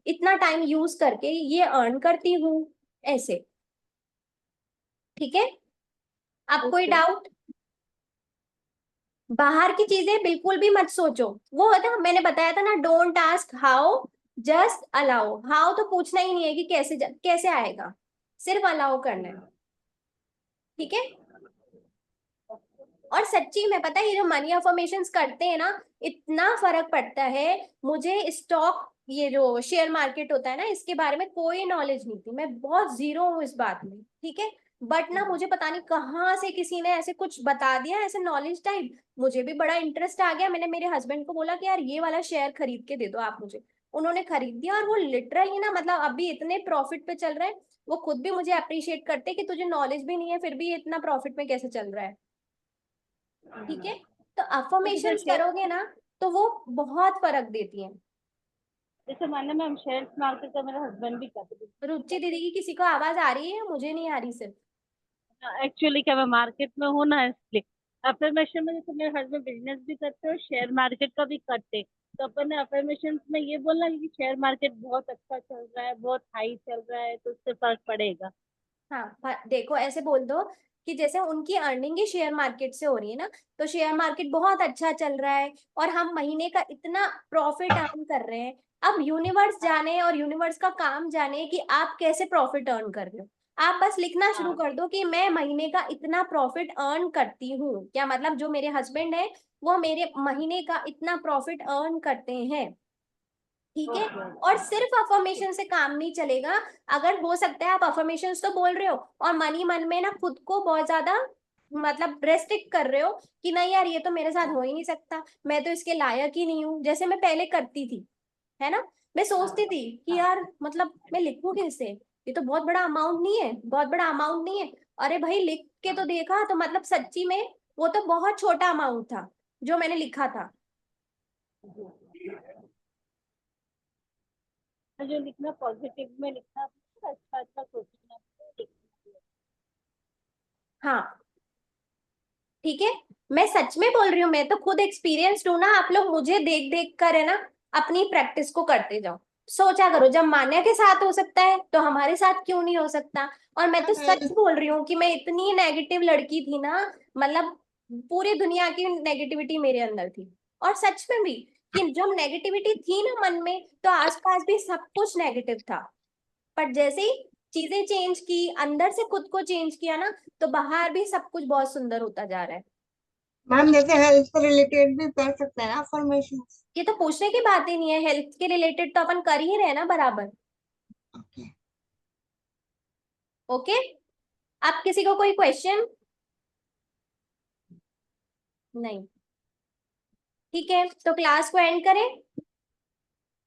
इतना टाइम यूज करके ये अर्न करती हूँ, ऐसे। ठीक है। आप कोई ओके। डाउट? बाहर की चीजें बिल्कुल भी मत सोचो। वो होता, मैंने बताया था ना, don't ask how, just allow. How तो पूछना ही नहीं है कि कैसे आएगा, सिर्फ अलाउ करना है। ठीक है। और सच्ची में पता है, ये जो मनी अफर्मेशंस करते हैं ना, इतना फर्क पड़ता है। मुझे स्टॉक, ये जो शेयर मार्केट होता है ना, इसके बारे में कोई नॉलेज नहीं थी, मैं बहुत जीरो हूँ इस बात में। ठीक है। बट ना मुझे पता नहीं कहाँ से किसी ने ऐसे कुछ बता दिया, ऐसे नॉलेज टाइप, मुझे भी बड़ा इंटरेस्ट आ गया। मैंने मेरे हस्बैंड को बोला कि यार ये वाला शेयर खरीद के दे दो आप मुझे। उन्होंने खरीद दिया, और वो लिटरली ना, मतलब अभी इतने प्रॉफिट पे चल रहा है। वो खुद भी मुझे अप्रिशिएट करते कि तुझे नॉलेज भी नहीं है, फिर भी ये इतना प्रॉफिट में कैसे चल रहा है। ठीक है। तो तो जैसे अफर्मेशंस शेयर, करोगे ना, तो वो बहुत फर्क देती है। जैसे माने मैम शेयर मार्केट का मेरा हस्बैंड भी करते रुचि दीदी की किसी को आवाज आ रही है? मुझे नहीं आ रही सिर्फ। हैं। एक्चुअली क्या मैं मार्केट में हूँ ना, इसलिए अफर्मेशन में जैसे मेरे हस्बैंड बिजनेस भी करते हैं और शेयर मार्केट का भी करते हैं। तो अपन ने अफर्मेशन में ये बोलना है कि शेयर मार्केट बहुत अच्छा चल रहा है, बहुत हाई चल रहा है, तो उससे फर्क पड़ेगा। हाँ, देखो ऐसे बोल दो कि जैसे उनकी अर्निंग ही शेयर मार्केट से हो रही है ना, तो शेयर मार्केट बहुत अच्छा चल रहा है, और हम महीने का इतना प्रॉफिट अर्न कर रहे हैं। अब यूनिवर्स जाने, और यूनिवर्स का काम जाने कि आप कैसे प्रॉफिट अर्न कर रहे हो। आप बस लिखना शुरू कर दो कि मैं महीने का इतना प्रॉफिट अर्न करती हूँ, क्या मतलब जो मेरे हस्बैंड है वो मेरे महीने का इतना प्रॉफिट अर्न करते हैं। ठीक है। ओके। और सिर्फ अफर्मेशन से काम नहीं चलेगा। अगर हो सकता है आप अफर्मेशंस तो बोल रहे हो, और मनी मन में ना खुद को बहुत ज्यादा, मतलब रेस्ट्रिक्ट कर रहे हो कि नहीं यार ये तो मेरे साथ हो ही नहीं सकता, मैं तो इसके लायक ही नहीं हूँ, जैसे मैं पहले करती थी, है ना। मैं सोचती थी कि यार मतलब मैं लिखूं कैसे, ये तो बहुत बड़ा अमाउंट नहीं है, बहुत बड़ा अमाउंट नहीं है। अरे भाई लिख के तो देखा, तो मतलब सच्ची में वो तो बहुत छोटा अमाउंट था जो मैंने लिखा था। तो जो लिखना पॉजिटिव में लिखना, अच्छा अच्छा सोचना, हाँ। ठीक है। मैं सच में बोल रही हूँ, मैं तो खुद एक्सपीरियंस्ड हूँ ना, आप लोग मुझे देख देख कर है ना अपनी प्रैक्टिस को करते जाओ। सोचा करो, जब मान्या के साथ हो सकता है तो हमारे साथ क्यों नहीं हो सकता। और मैं तो सच बोल रही हूँ कि मैं इतनी नेगेटिव लड़की थी ना, मतलब पूरी दुनिया की नेगेटिविटी मेरे अंदर थी। और सच में भी, कि जब नेगेटिविटी थी ना मन में, तो आसपास भी सब कुछ नेगेटिव था। पर जैसे ही चीजें चेंज की, अंदर से खुद को चेंज किया ना, तो बाहर भी सब कुछ बहुत सुंदर होता जा रहा है। मैम जैसे हेल्थ से रिलेटेड भी कर सकते हैं ना अफर्मेशन? ये तो पूछने की बात ही नहीं है, हेल्थ के रिलेटेड तो अपन कर ही रहे हैं ना बराबर। ओके। ओके। आप किसी को कोई क्वेश्चन? नहीं। ठीक है, तो क्लास को एंड करें।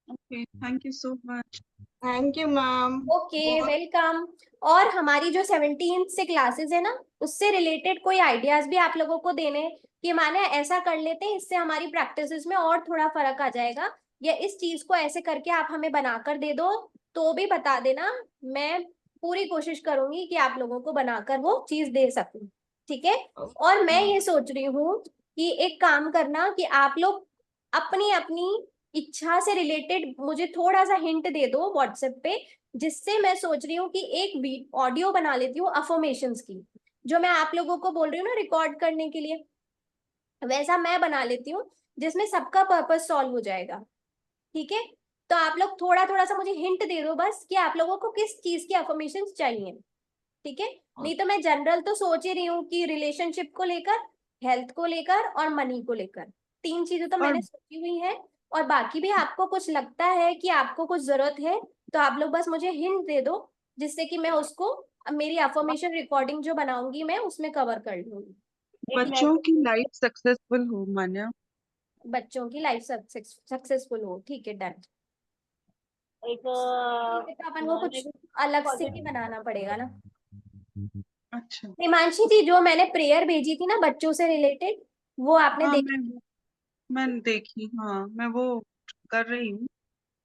Okay, thank you so much. Thank you ma'am. Okay, welcome. और हमारी जो 17 से क्लासेस है ना, उससे रिलेटेड कोई आइडियाज भी आप लोगों को देने, कि माने ऐसा कर लेते हैं, इससे हमारी प्रैक्टिसेस में और थोड़ा फर्क आ जाएगा, या इस चीज को ऐसे करके आप हमें बनाकर दे दो, तो भी बता देना। मैं पूरी कोशिश करूंगी कि आप लोगों को बनाकर वो चीज दे सकूं। ठीक है। और मैं ये सोच रही हूँ कि एक काम करना, कि आप लोग अपनी अपनी इच्छा से रिलेटेड मुझे थोड़ा सा हिंट दे दो व्हाट्सएप पे, जिससे मैं सोच रही हूँ कि एक ऑडियो बना लेती हूँ अफर्मेशंस की, जो मैं आप लोगों को बोल रही हूँ ना रिकॉर्ड करने के लिए। वैसा मैं बना लेती हूँ जिसमें सबका पर्पस सॉल्व हो जाएगा। ठीक है, तो आप लोग थोड़ा थोड़ा सा मुझे हिंट दे दो बस कि आप लोगों को किस चीज की अफर्मेशन चाहिए। ठीक है, नहीं तो मैं जनरल तो सोच ही रही हूँ कि रिलेशनशिप को लेकर, हेल्थ को लेकर और मनी को लेकर, 3 चीजें तो और मैंने सोची हुई है। और बाकी भी आपको कुछ लगता है कि आपको कुछ जरूरत है तो आप लोग बस मुझे हिंट दे दो, जिससे कि मैं उसको मेरी अफर्मेशन रिकॉर्डिंग जो बनाऊंगी मैं उसमें कवर कर लूंगी। बच्चों की लाइफ सक्सेसफुल हो मान्या। बच्चों की लाइफ सक्सेसफुल हो, ठीक है, डन। एक तो अपन को कुछ नेगेटिव अलग से ही पॉजिटिव। बनाना पड़ेगा ना। अच्छा। हिमांशी जी, जो मैंने प्रेयर भेजी थी ना बच्चों से रिलेटेड, वो आपने हाँ देखी? मैं देखी, हाँ मैं वो कर रही हूँ।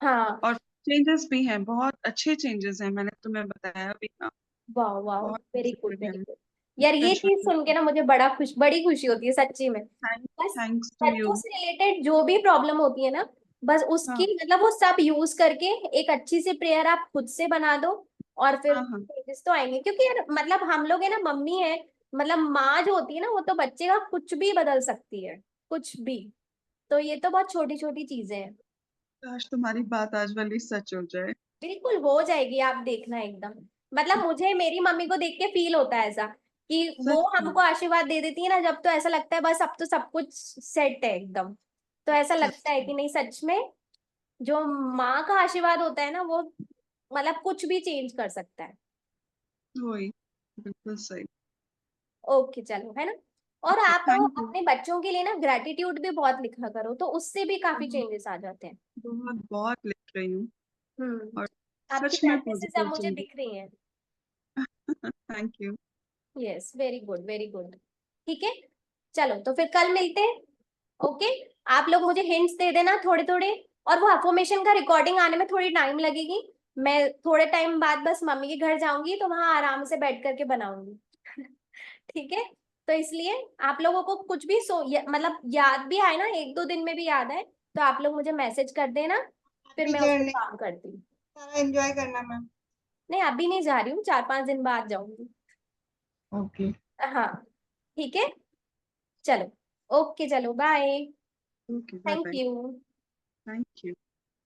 हाँ। और चेंजेस भी हैं, बहुत अच्छे चेंजेस हैं, मैंने तुम्हें बताया भी ना। वाह वाह, बहुत वेरी गुड पॉजिटिव वेरी है। गुड। यार ये टेंशन। चीज सुन के ना मुझे बड़ी खुशी होती है सच्ची में। बस थैंक्स टू यू। बच्चों से रिलेटेड जो भी प्रॉब्लम होती है ना, बस उसकी हाँ मतलब वो सब यूज करके एक अच्छी सी प्रेयर आप खुद से बना दो, और फिर हाँ हाँ। चेंजेस तो आएंगे। क्योंकि यार मतलब हम लोग है ना, मम्मी है, मतलब माँ जो होती है ना, वो तो बच्चे का कुछ भी बदल सकती है, कुछ भी। तो ये तो बहुत छोटी छोटी चीजें हैं। काश तुम्हारी बात आज वाली सच हो जाए। बिल्कुल हो जाएगी, आप देखना एकदम। मतलब मुझे मेरी मम्मी को देख के फील होता है ऐसा कि वो सच में। हमको आशीर्वाद दे देती है ना जब, तो ऐसा लगता है बस अब तो सब कुछ सेट है एकदम। तो ऐसा लगता सच है कि नहीं, सच में जो माँ का आशीर्वाद होता है ना, वो मतलब कुछ भी चेंज कर सकता है। वही, बिल्कुल सही। ओके चलो, है ना। और आप थैंक यू। अपने बच्चों के लिए ना ग्रेटिट्यूड भी बहुत लिखा करो, तो उससे भी काफी बहुत चेंजेस आ जाते हैं। बहुत बहुत लिख रही हूँ। हम्म। और आपकी सच में प्रैक्टिसेस अब पॉजिटिव मुझे चेंजेस। दिख रही हैं। Thank you. Yes, very good very good. ठीक है, चलो तो फिर कल मिलते हैं। ओके, आप लोग मुझे हिंट्स दे देना थोड़े थोड़े। और वो अफर्मेशन का रिकॉर्डिंग आने में थोड़ी टाइम लगेगी। मैं थोड़े टाइम बाद बस मम्मी के घर जाऊंगी तो वहां आराम से बैठ करके बनाऊंगी। ठीक है, तो इसलिए आप लोगों को कुछ भी मतलब याद भी आए ना, 1-2 दिन में भी याद आए, तो आप लोग मुझे मैसेज कर देना, फिर हैप्पी मैं उस पर जर्नी, काम करती हूँ। सारा एंजॉय करना मैम। नहीं, अभी नहीं जा रही हूँ, 4-5 दिन बाद जाऊंगी। ओके। हाँ, ठीक है, चलो। ओके, चलो bye. Okay, bye thank bye. You. Thank you.